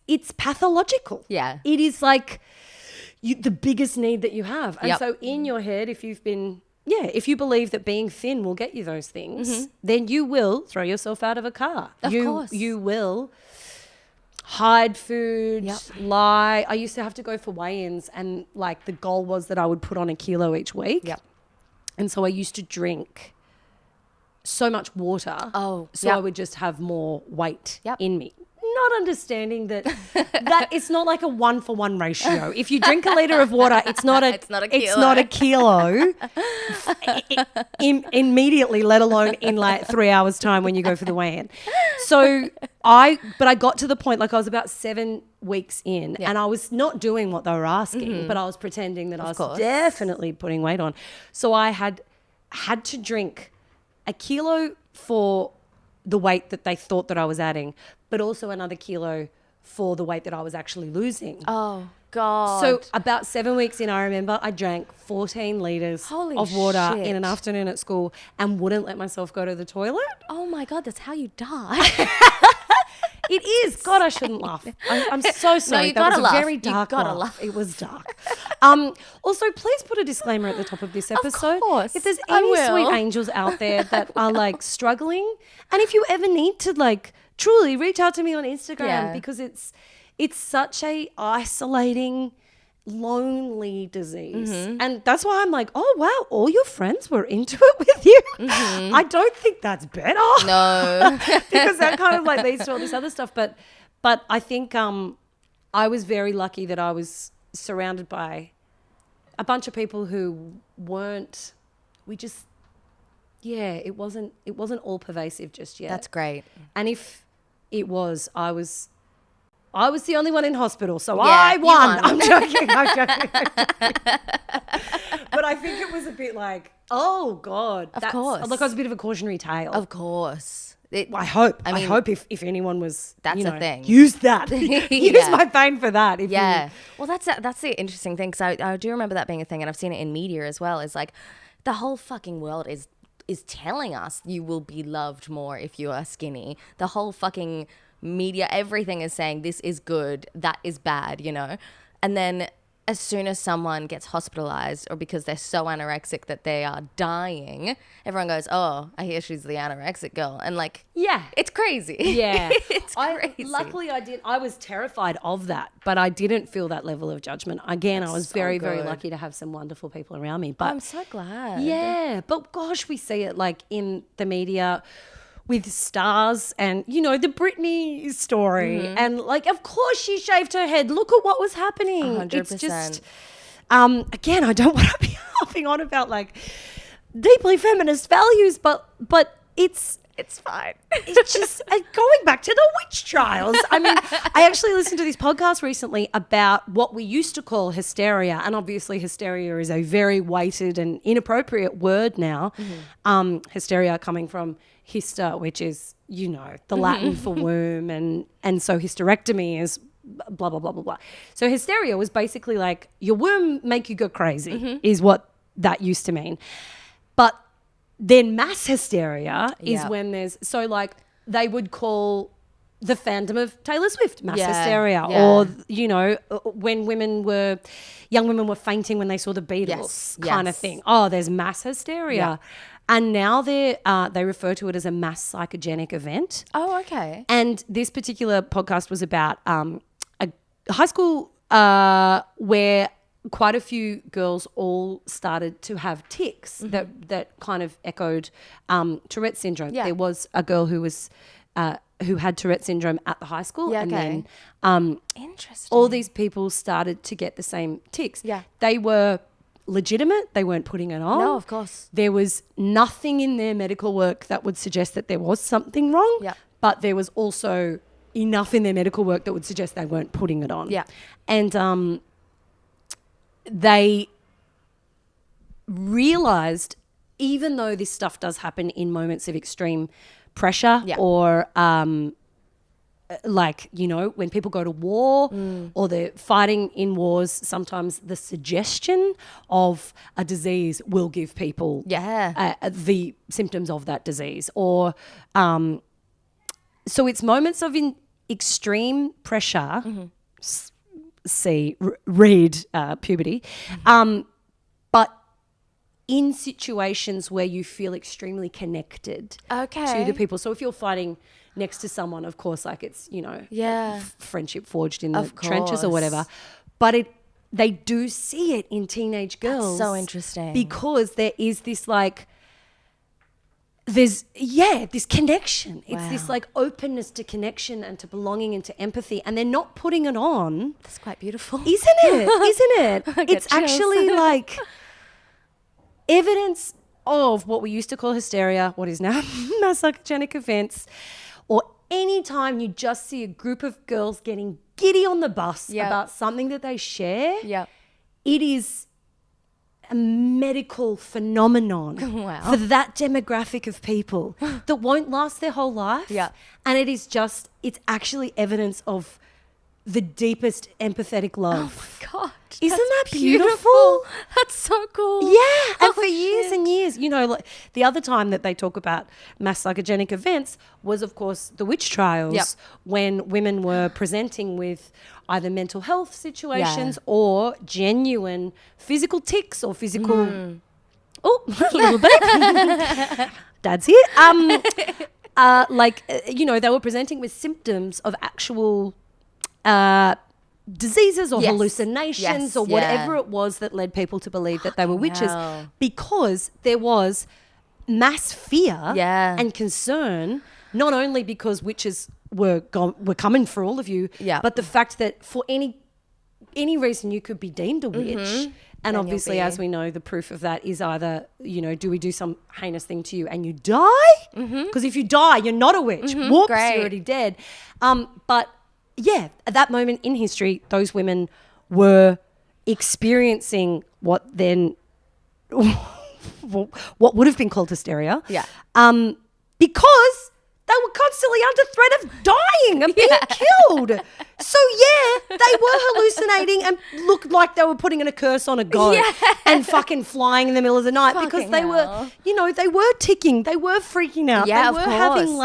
It's pathological. Yeah. It is like the biggest need that you have. And so in your head, if you believe that being thin will get you those things, then you will throw yourself out of a car. Of course. You will hide food, lie. I used to have to go for weigh-ins and like the goal was that I would put on 1 kilo each week. Yep. And so I used to drink so much water. I would just have more weight in me. Not understanding that it's not like a 1-for-1 ratio. If you drink a liter of water, it's not a kilo immediately, let alone in like 3 hours time when you go for the weigh-in. So I got to the point, like I was about 7 weeks in and I was not doing what they were asking, but I was pretending that I was definitely putting weight on. So I had to drink 1 kilo for the weight that they thought that I was adding, but also another kilo for the weight that I was actually losing. Oh, God. So about 7 weeks in, I remember I drank 14 litres of water in an afternoon at school and wouldn't let myself go to the toilet. Oh, my God, that's how you die. It is. God, I shouldn't laugh. I'm so sorry. you That was gotta laugh. a very You dark gotta laugh. laugh. It was dark. Also, please put a disclaimer at the top of this episode. Of course, if there's I any will. sweet angels out there that are like struggling, and if you ever need to like truly reach out to me on Instagram because it's such a isolating, lonely disease. And that's why I'm like, oh wow, all your friends were into it with you. I don't think that's better. No. Because that kind of like leads to all this other stuff. But I think I was very lucky that I was surrounded by a bunch of people who weren't, it wasn't all pervasive just yet. That's great. And if it was, I was the only one in hospital, so Yeah, I you won. won. I'm joking. But I think it was a bit like, oh God. Of course. Like I was a bit of a cautionary tale. Of course. I hope if anyone was, that's a thing. Use that. Use my pain for that. Well, that's the interesting thing, because I do remember that being a thing, and I've seen it in media as well. It's like the whole fucking world is telling us you will be loved more if you are skinny. The whole fucking media, everything is saying this is good, that is bad, And then as soon as someone gets hospitalized, or because they're so anorexic that they are dying, everyone goes, oh, I hear she's the anorexic girl. And it's crazy. Yeah. It's crazy. Luckily I was terrified of that, but I didn't feel that level of judgment. Again, I was very, very lucky to have some wonderful people around me. But I'm so glad. Yeah. But gosh, we see it in the media with stars and, the Britney story. And of course she shaved her head. Look at what was happening. 100%. It's just, again, I don't want to be harping on about deeply feminist values, but it's fine. It's just going back to the witch trials. I mean, I actually listened to this podcast recently about what we used to call hysteria. And obviously hysteria is a very weighted and inappropriate word now. Hysteria coming from hyster, which is, the Latin for womb. And so hysterectomy is blah, blah, blah, blah, blah. So hysteria was basically your womb make you go crazy is what that used to mean. But then mass hysteria is when there's, they would call the fandom of Taylor Swift mass hysteria, or, when young women were fainting when they saw the Beatles kind of thing. Oh, there's mass hysteria. Yeah. And now they refer to it as a mass-psychogenic event. Oh, okay. And this particular podcast was about a high school where quite a few girls all started to have tics that kind of echoed Tourette syndrome. Yeah. There was a girl who had Tourette syndrome at the high school, then interesting. All these people started to get the same tics. Yeah. They were legitimate. They weren't putting it on. No, of course. There was nothing in their medical work that would suggest that there was something wrong. Yeah. But there was also enough in their medical work that would suggest they weren't putting it on. Yeah. And they realized, even though this stuff does happen in moments of extreme pressure or when people go to war or they're fighting in wars, sometimes the suggestion of a disease will give people the symptoms of that disease. Or so it's moments of extreme pressure, read puberty, but in situations where you feel extremely connected to the people. So if you're fighting next to someone, of course, it's, friendship forged in the trenches or whatever. But they do see it in teenage girls. That's so interesting. Because there is this this connection. It's this openness to connection and to belonging and to empathy, and they're not putting it on. That's quite beautiful. Isn't it? It's actually evidence of what we used to call hysteria, what is now mass-psychogenic events, or any time you just see a group of girls getting giddy on the bus about something that they share, it is a medical phenomenon for that demographic of people that won't last their whole life. Yeah. And it's actually evidence of the deepest empathetic love. Oh my God. Isn't that beautiful? That's so cool. Yeah. And for years and years, the other time that they talk about mass-psychogenic events was, of course, the witch trials, when women were presenting with either mental health situations or genuine physical tics or physical... Oh, a little bit. Dad's here. They were presenting with symptoms of actual... diseases or hallucinations or whatever it was that led people to believe that they were witches, because there was mass fear and concern, not only because witches were coming for all of you, but the fact that for any reason you could be deemed a witch. And then obviously, as we know, the proof of that is either, do we do some heinous thing to you and you die? Because if you die, you're not a witch. Whoops, you're already dead. But yeah, at that moment in history, those women were experiencing what would have been called hysteria. Yeah. Because they were constantly under threat of dying and being killed. So they were hallucinating and looked like they were putting in a curse on a goat and fucking flying in the middle of the night because they were, they were ticking. They were freaking out. Yeah, they were having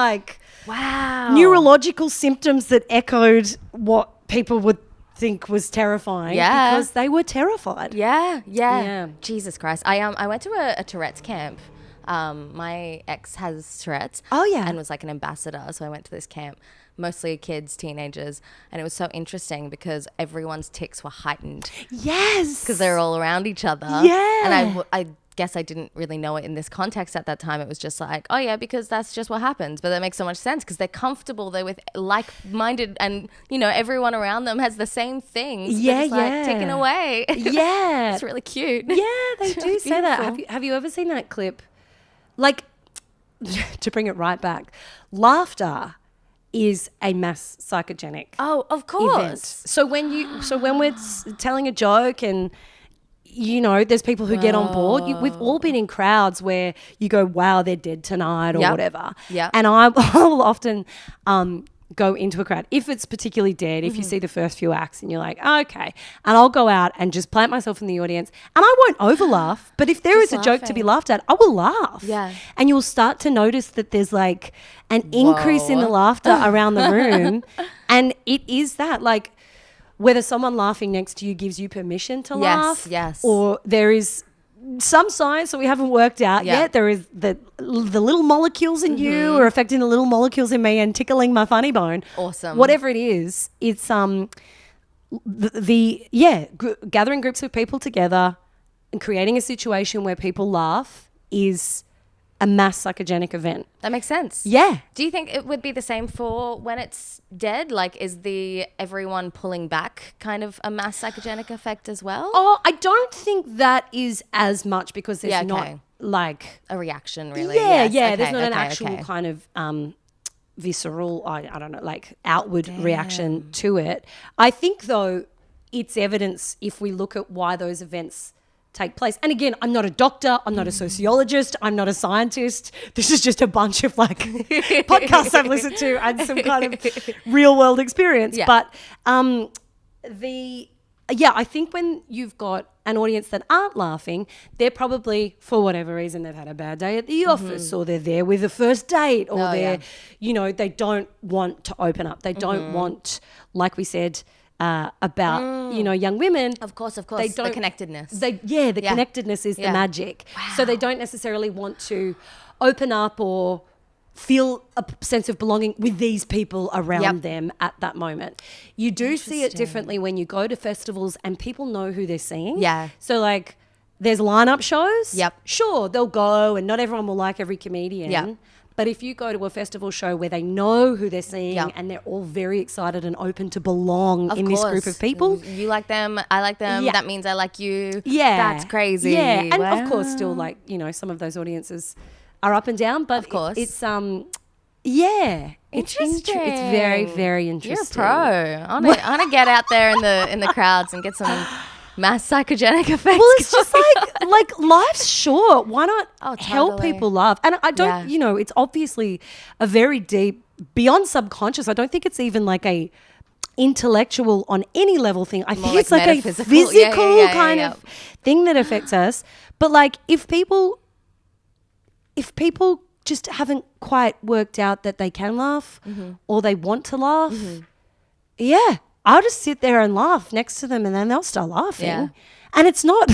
wow, neurological symptoms that echoed what people would think was terrifying because they were terrified. Yeah. Jesus Christ. I went to a Tourette's camp. My ex has Tourette's. Oh, yeah. And was like an ambassador. So I went to this camp, mostly kids, teenagers. And it was so interesting because everyone's tics were heightened. Yes. Because they're all around each other. Yeah. And I guess I didn't really know it in this context at that time. It was just like, oh yeah, because that's just what happens. But that makes so much sense because they're comfortable. They're with like-minded and, everyone around them has the same things. Yeah, like ticking away. Yeah. It's really cute. Yeah, they It's do really say that. beautiful. Have you ever seen that clip? Like, to bring it right back, laughter is a mass psychogenic Oh, of course. event. So when we're telling a joke and there's people who get on board. We've all been in crowds where you go, wow, they're dead tonight or whatever. Yeah. And I will often go into a crowd if it's particularly dead, if you see the first few acts and you're like, oh, okay. And I'll go out and just plant myself in the audience and I won't over laugh. But if there is a joke to be laughed at, I will laugh. Yeah. And you'll start to notice that there's like an increase in the laughter around the room. And it is that like, whether someone laughing next to you gives you permission to laugh, or there is some science that we haven't worked out yet. There is the little molecules in you are affecting the little molecules in me and tickling my funny bone. Awesome. Whatever it is, it's gathering groups of people together and creating a situation where people laugh is a mass psychogenic event. That makes sense. Yeah. Do you think it would be the same for when it's dead? Like, is the everyone pulling back kind of a mass psychogenic effect as well? Oh, I don't think that is as much because there's not like a reaction, really. Yeah. Yes. There's not an actual kind of visceral, I don't know, like outward reaction to it. I think though it's evidence if we look at why those events take place. And again, I'm not a doctor, I'm not a sociologist, I'm not a scientist. This is just a bunch of like podcasts I've listened to and some kind of real world experience. Yeah. But I think when you've got an audience that aren't laughing, they're probably, for whatever reason, they've had a bad day at the office or they're there with a first date or they don't want to open up. They don't want, like we said, about young women. Of course. They don't, the connectedness. Connectedness is the magic. Wow. So they don't necessarily want to open up or feel a sense of belonging with these people around them at that moment. You do see it differently when you go to festivals and people know who they're seeing. Yeah. So like there's lineup shows. Yep. Sure, they'll go and not everyone will like every comedian. Yep. But if you go to a festival show where they know who they're seeing and they're all very excited and open to belong in this group of people. You like them, I like them, that means I like you. Yeah. That's crazy. Yeah, and of course still like, some of those audiences are up and down, but of course. It's interesting. It's very, very interesting. You're a pro. I want to get out there in the crowds and get some mass psychogenic effects. Well, it's just like life's short. Why not help people laugh? And I don't, it's obviously a very deep, beyond subconscious. I don't think it's even like a intellectual on any level thing. I think it's like a physical kind of thing that affects us. But like if people just haven't quite worked out that they can laugh or they want to laugh, I'll just sit there and laugh next to them and then they'll start laughing. Yeah. And it's not,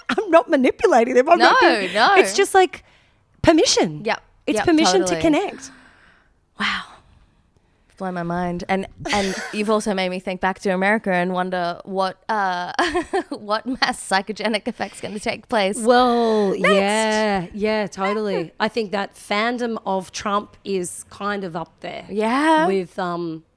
I'm not manipulating them. No. It's just like permission. Yep. It's permission to connect. Wow. Blow my mind. And you've also made me think back to America and wonder what mass psychogenic effect's going to take place. Well, yeah, totally. I think that fandom of Trump is kind of up there. Yeah. With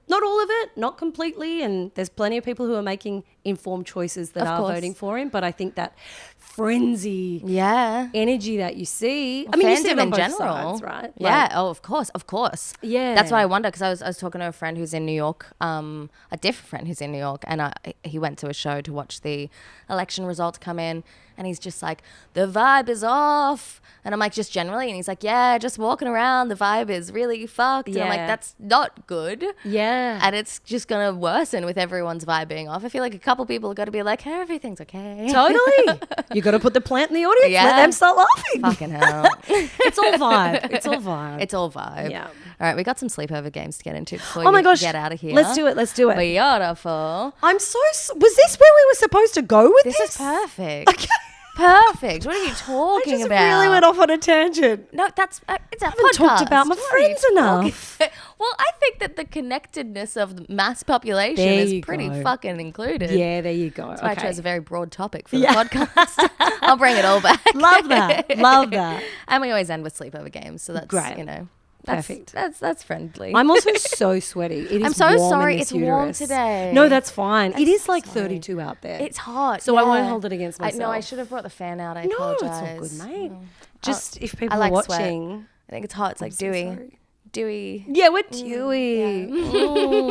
not all of it, not completely, and there's plenty of people who are making informed choices that Of are course. voting for him. But I think that frenzy Yeah. energy that you see, I mean, you see it Fandom on in both general, sides, right? Yeah. Like, Oh, of course. Yeah. That's why I wonder, because I was talking to a friend who's in New York, a different friend who's in New York, and he went to a show to watch the election results come in, and he's just like, the vibe is off, and I'm like, just generally, and he's like, yeah, just walking around, the vibe is really fucked, and I'm like, Yeah. that's not good. Yeah. And it's just gonna worsen with everyone's vibe being off. I feel like a couple people got to be like, hey, everything's okay. Totally. You got to put the plant in the audience. Yeah. Let them start laughing. Fucking hell. It's all vibe. It's all vibe. It's all vibe. Yeah. All right, we got some sleepover games to get into before Oh my you gosh. get out of here. Let's do it. Let's do it. Beautiful. I'm so. Was this where we were supposed to go with this? This is perfect. Okay. Perfect. What are you I talking just about? really went off on a tangent. No, that's it's a I haven't talked about my What are you friends enough. talking- Well, I think that the connectedness of the mass population There is you pretty go. fucking included. Yeah, there you go. That's why I Okay. chose a very broad topic for the podcast. I'll bring it all back. Love that. Love that. And we always end with sleepover games, so that's Great. you know. That's, Perfect. That's friendly. I'm also so sweaty. It is I'm so warm in sorry. this It's warm uterus. today. No, that's fine. It is like sorry. 32 out there. It's hot. So I yeah. won't hold it against myself. No, I should have brought the fan out. I No, apologize. it's all good, mate. No. Just if I people like are sweat. watching. I think it's hot. It's like so dewy. sorry. Dewy. Yeah, we're dewy.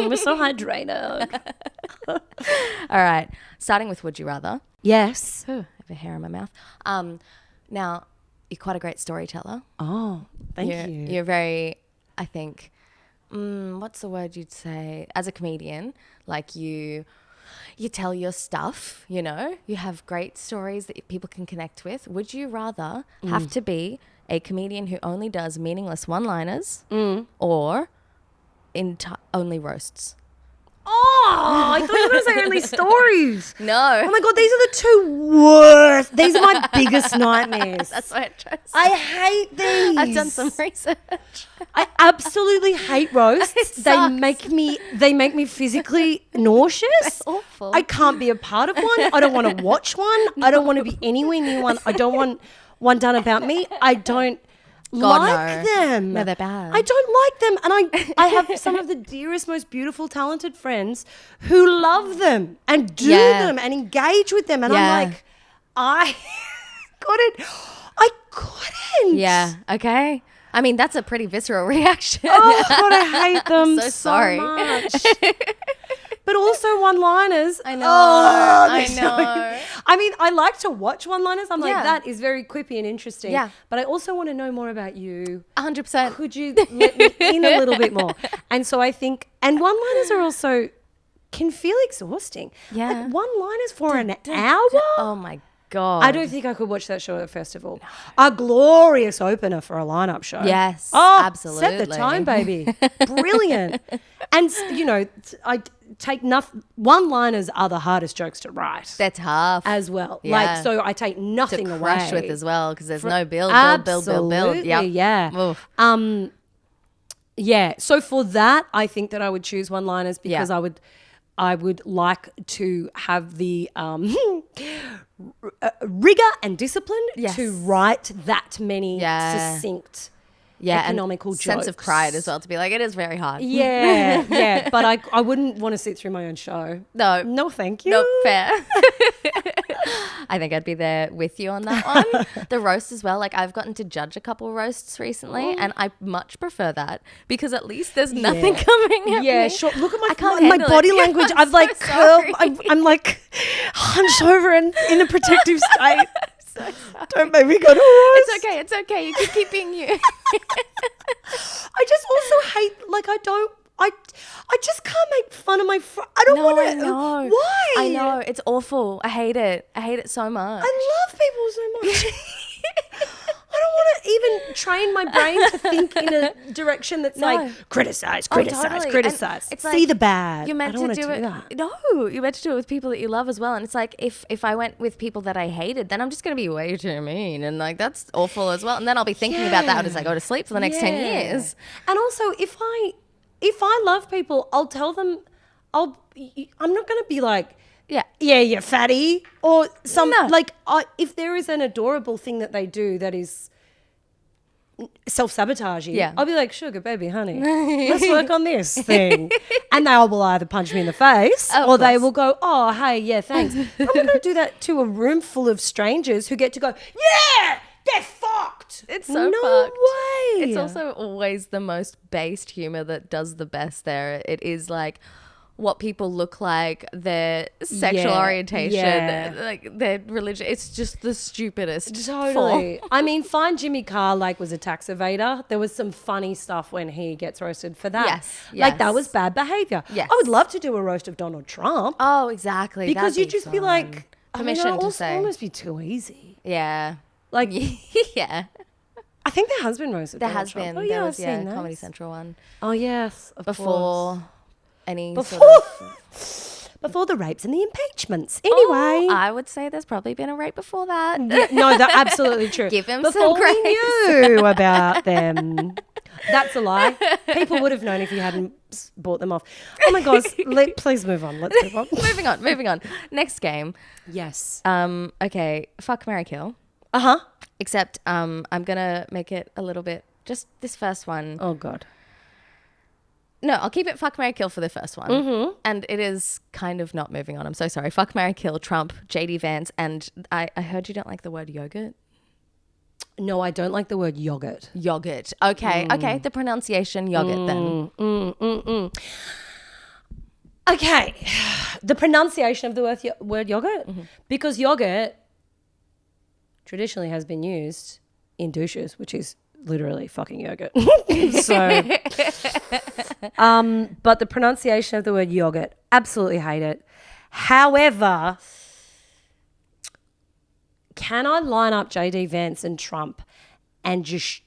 We're so hydrated. All right. Starting with Would You Rather. Yes. I have a hair in my mouth. Now, you're quite a great storyteller. Oh, thank you're, you. You're very, I think, what's the word you'd say? As a comedian, like you tell your stuff, you know? You have great stories that people can connect with. Would you rather have to be a comedian who only does meaningless one-liners or only roasts? Oh, I thought you were going to say only stories. No. Oh my God, these are the two worst. These are my biggest nightmares. That's why I chose. I hate these. I've done some research. I absolutely hate roasts. They sucks. make me physically nauseous. That's awful. I can't be a part of one. I don't want to watch one. I don't want to be anywhere near one. I don't want one done about me. I don't like no. them. No, they're bad. I don't like them. And I have some of the dearest, most beautiful, talented friends who love them and do Yeah. them and engage with them. And Yeah. I'm like, I couldn't. Yeah. Okay. I mean, that's a pretty visceral reaction. Oh God, I hate them So sorry. much. But also one-liners. I know. Oh, I they're know. I mean, I like to watch one-liners. I'm like, Yeah. that is very quippy and interesting. Yeah. But I also want to know more about you. 100%. Could you let me in a little bit more? And so I think, and one-liners are also, can feel exhausting. Yeah. Like one-liners for an hour? Oh my God. I don't think I could watch that show at a festival. A glorious opener for a lineup show. Yes, Oh, absolutely. set the time, baby. Brilliant. And, you know, I take nothing. One-liners are the hardest jokes to write They're tough. as well. Yeah. Like, so I take to nothing crush away. with as well because there's no build. Absolutely, Yep. yeah. Oof. Yeah. So for that, I think that I would choose one-liners because Yeah. I would like to have the rigor and discipline Yes. to write that many Yeah. succinct Yeah, economical and sense of jokes. pride as well to be like, it is very hard. Yeah, yeah. But I wouldn't want to sit through my own show. No. No, thank you. No, fair. I think I'd be there with you on that one. The roast as well. Like I've gotten to judge a couple roasts recently and I much prefer that because at least there's nothing coming at Yeah, me. sure. Look at I can't my handle body it. language. I'm I've so like curled. sorry. I'm like hunched over and in a protective state. Don't make me go to roast. It's okay. It's okay. You can keep being you. I just also hate, like, I just can't make fun of my friend. I don't want to. I know. Why? I know. It's awful. I hate it. I hate it so much. I love people so much. I don't want to even train my brain to think in a direction that's No. like criticize, Oh, totally. criticize. And it's See like, the bad. You're meant I don't to wanna do it. that. No, you're meant to do it with people that you love as well. And it's like if I went with people that I hated, then I'm just gonna be way too mean, and like that's awful as well. And then I'll be thinking about that as I go to sleep for the next 10 years. And also, if I love people, I'll tell them. I'm not going to be like, Yeah. yeah, you fatty, or some No. like if there is an adorable thing that they do that is self-sabotage you, Yeah. I'll be like, sugar baby, honey, let's work on this thing. And they will either punch me in the face or they will go, oh, hey, yeah, thanks. I'm not going to do that to a room full of strangers who get to go, yeah, they're fucked. It's so no fucked. way. It's also always the most based humor that does the best there. It is like what people look like, their sexual orientation, like their religion. It's just the stupidest. Totally. I mean, fine, Jimmy Carr was a tax evader. There was some funny stuff when he gets roasted for that. Yes, Like that yes. was bad behavior. Yes. I would love to do a roast of Donald Trump. Oh, exactly. Because That'd you'd just be fun. like, permission to say. almost be too easy. Yeah. Like, Yeah. I think there has been roasted. There Donald has Trump. been. Oh, There yeah, was, I've seen those. Comedy Central one. Oh yes, of course. Before any Before the rapes and the impeachments. Anyway, I would say there's probably been a rape before that. yeah, no, that's absolutely true. Give him Before some we grace. knew about them. That's a lie. People would have known if you hadn't bought them off. Oh my gosh, please move on. Let's move on. Moving on. Next game. Yes. Okay. Fuck, marry, kill. Uh-huh. Except I'm gonna make it a little bit. Just this first one. Oh God. No, I'll keep it fuck, marry, kill for the first one. Mm-hmm. And it is kind of not moving on. I'm so sorry. Fuck, marry, kill, Trump, JD Vance, and I heard you don't like the word yogurt. No, I don't like the word yogurt. Yogurt. Okay. Okay. The pronunciation yogurt then. Okay. The pronunciation of the word yogurt. Mm-hmm. Because yogurt traditionally has been used in douches, which is literally fucking yogurt. So, but the pronunciation of the word yogurt, absolutely hate it. However, can I line up JD Vance and Trump and just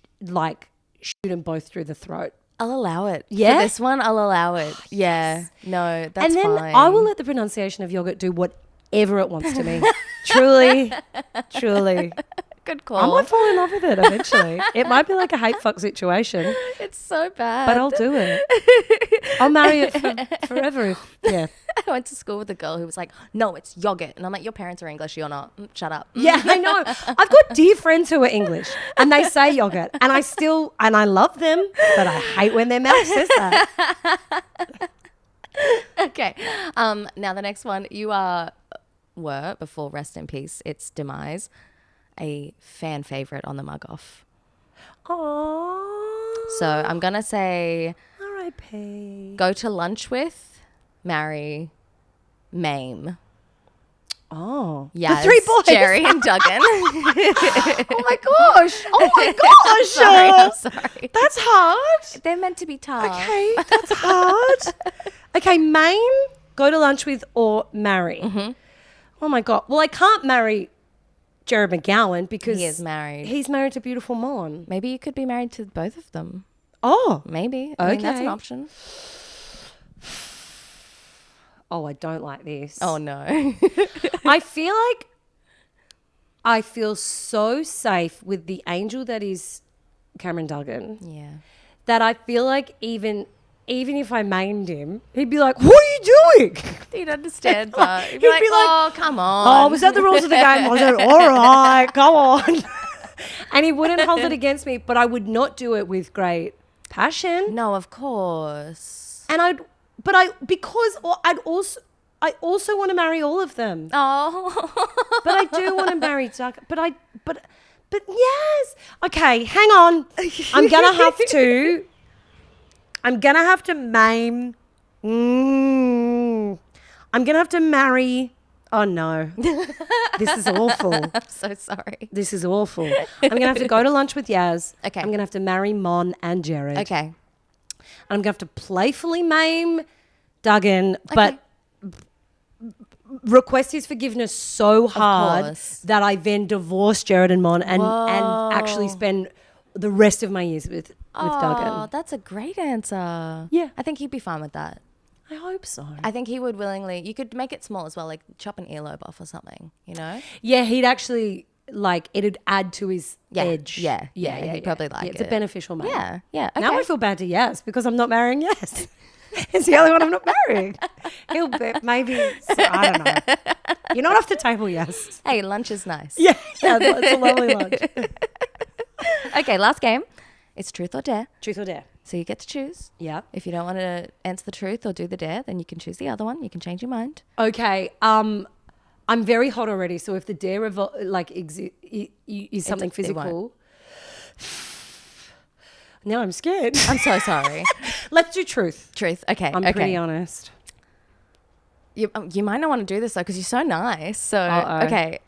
shoot them both through the throat? I'll allow it. Yeah? For this one, I'll allow it. Yeah. No, that's And then fine. I will let the pronunciation of yogurt do whatever it wants to me. Truly. Good call. I might fall in love with it eventually. It might be like a hate fuck situation, It's so bad. but I'll do it. I'll marry it forever. Yeah. I went to school with a girl who was like, no, it's yogurt. And I'm like, your parents are English, you're not. Shut up. Yeah, I know. I've got dear friends who are English and they say yogurt and I love them, but I hate when their mouth says that. Okay. Now the next one, you were, before rest in peace, its demise, a fan favorite on the mug off. Aww. So I'm going to say R.I.P. go to lunch with, marry, maim. Oh. Yes, The three boys. Jerry and Duggan. Oh my gosh. Oh my gosh. Sorry, I'm sorry. That's hard. They're meant to be tough. Okay, that's hard. Okay, maim, go to lunch with, or marry. Mm-hmm. Oh my God. Well, I can't marry Jared McGowan because He is married. He's married to beautiful Mon. Maybe you could be married to both of them. Oh. Maybe. I mean, that's an Okay. option. Oh, I don't like this. Oh, no. I feel so safe with the angel that is Cameron Duggan Yeah. that I feel like even if I maimed him, he'd be like, what are you doing? You'd understand, but you'd be He'd like, be like, oh, come on. Oh, was that the rules of the game? Was it? All right, come on. And he wouldn't hold it against me, but I would not do it with great passion. No, of course. And I also want to marry all of them. Oh. But I do want to marry Doug. But yes. Okay, hang on. I'm gonna have to maim. I'm gonna have to marry. Oh no, this is awful. I'm so sorry. This is awful. I'm gonna have to go to lunch with Yaz. Okay. I'm gonna have to marry Mon and Jared. Okay. And I'm gonna have to playfully maim Duggan, but request his forgiveness so hard course. that I then divorce Jared and Mon and actually spend the rest of my years with Oh, Duggan. that's a great answer. Yeah. I think he'd be fine with that. I hope so. I think he would willingly. You could make it small as well, like chop an earlobe off or something, you know? Yeah, he'd actually it'd add to his edge. Yeah. He'd probably like It's a it. beneficial mate. Yeah. Okay. Now I feel bad to Yes because I'm not marrying Yes. It's the only one I'm not marrying. He'll be, maybe, I don't know. You're not off the table, Yes. Hey, lunch is nice. Yeah, it's a lovely lunch. Okay, last game. It's truth or dare. Truth or dare. So you get to choose. Yeah. If you don't want to answer the truth or do the dare, then you can choose the other one. You can change your mind. Okay. I'm very hot already. So if the dare is something physical, now I'm scared. I'm so sorry. Let's do truth. Truth. Okay. I'm pretty honest. You might not want to do this though because you're so nice. So okay.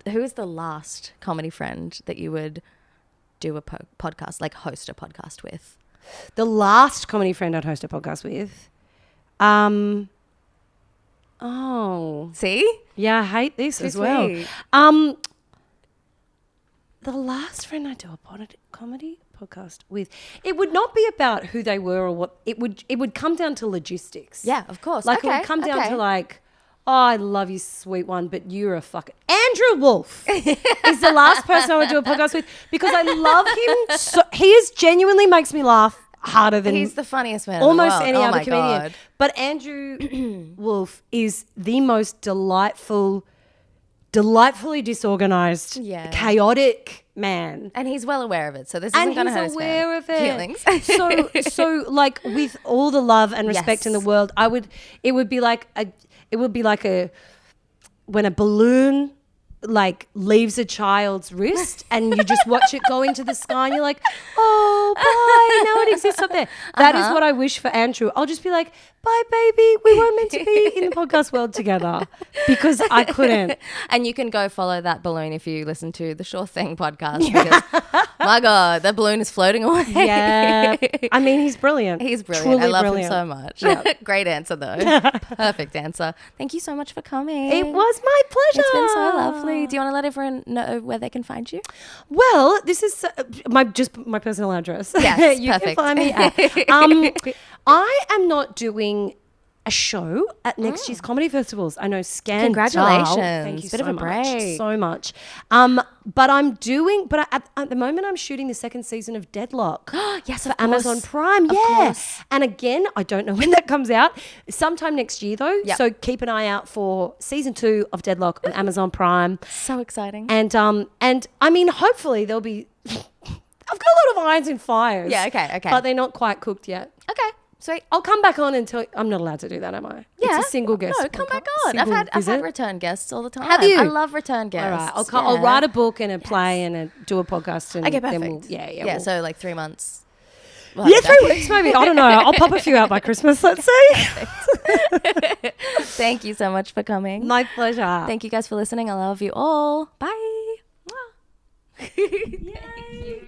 Who is the last comedy friend that you would do a podcast, like host a podcast with? The last comedy friend I'd host a podcast with. Oh. See? Yeah, I hate this Too as well. sweet. The last friend I do a comedy podcast with, it would not be about who they were or what. It would come down to logistics. Yeah, of course. Like it would come down to like, oh, I love you, sweet one, but you're a fucking Andrew Wolf is the last person I would do a podcast with because I love him. So he genuinely makes me laugh harder than he's the funniest man almost in the any world. other my comedian. God. But Andrew Wolf is the most delightfully disorganized, chaotic man. And he's well aware of it. So this isn't going to hurt his feelings. so like with all the love and respect in the world, it would be like when a balloon like leaves a child's wrist and you just watch it go into the sky and you're like, oh, bye, now it exists up there. That is what I wish for Andrew. I'll just be like, bye, baby, we weren't meant to be in the podcast world together because I couldn't. And you can go follow that balloon if you listen to the Sure Thing podcast because, my God, that balloon is floating away. Yeah. I mean, he's brilliant. He's brilliant. Truly I love brilliant. him so much. Yeah. Great answer, though. Perfect answer. Thank you so much for coming. It was my pleasure. It's been so lovely. Do you want to let everyone know where they can find you? Well, this is my personal address. Yes, you perfect. can find me at. I am not doing a show at next year's comedy festivals. I know, scandal. Congratulations. Thank you Bit so of a break. much. So much. But at the moment I'm shooting the second season of Deadlock. Yes, for Amazon Prime. Of course. And again, I don't know when that comes out. Sometime next year though. Yep. So keep an eye out for season 2 of Deadlock on Amazon Prime. So exciting. And I mean, hopefully there'll be. I've got a lot of irons in fires. Yeah, okay. But they're not quite cooked yet. Okay, sweet. I'll come back on and tell you. I'm not allowed to do that, am I? Yeah. It's a single guest. No, come back on. Single I've visit. had return guests all the time. Have you? I love return guests. All right. I'll write a book and a play and do a podcast. And Okay, perfect. then we'll, so like 3 months. We'll 3 weeks maybe. I don't know. I'll pop a few out by Christmas, let's see. Thank you so much for coming. My pleasure. Thank you guys for listening. I love you all. Bye. Yay.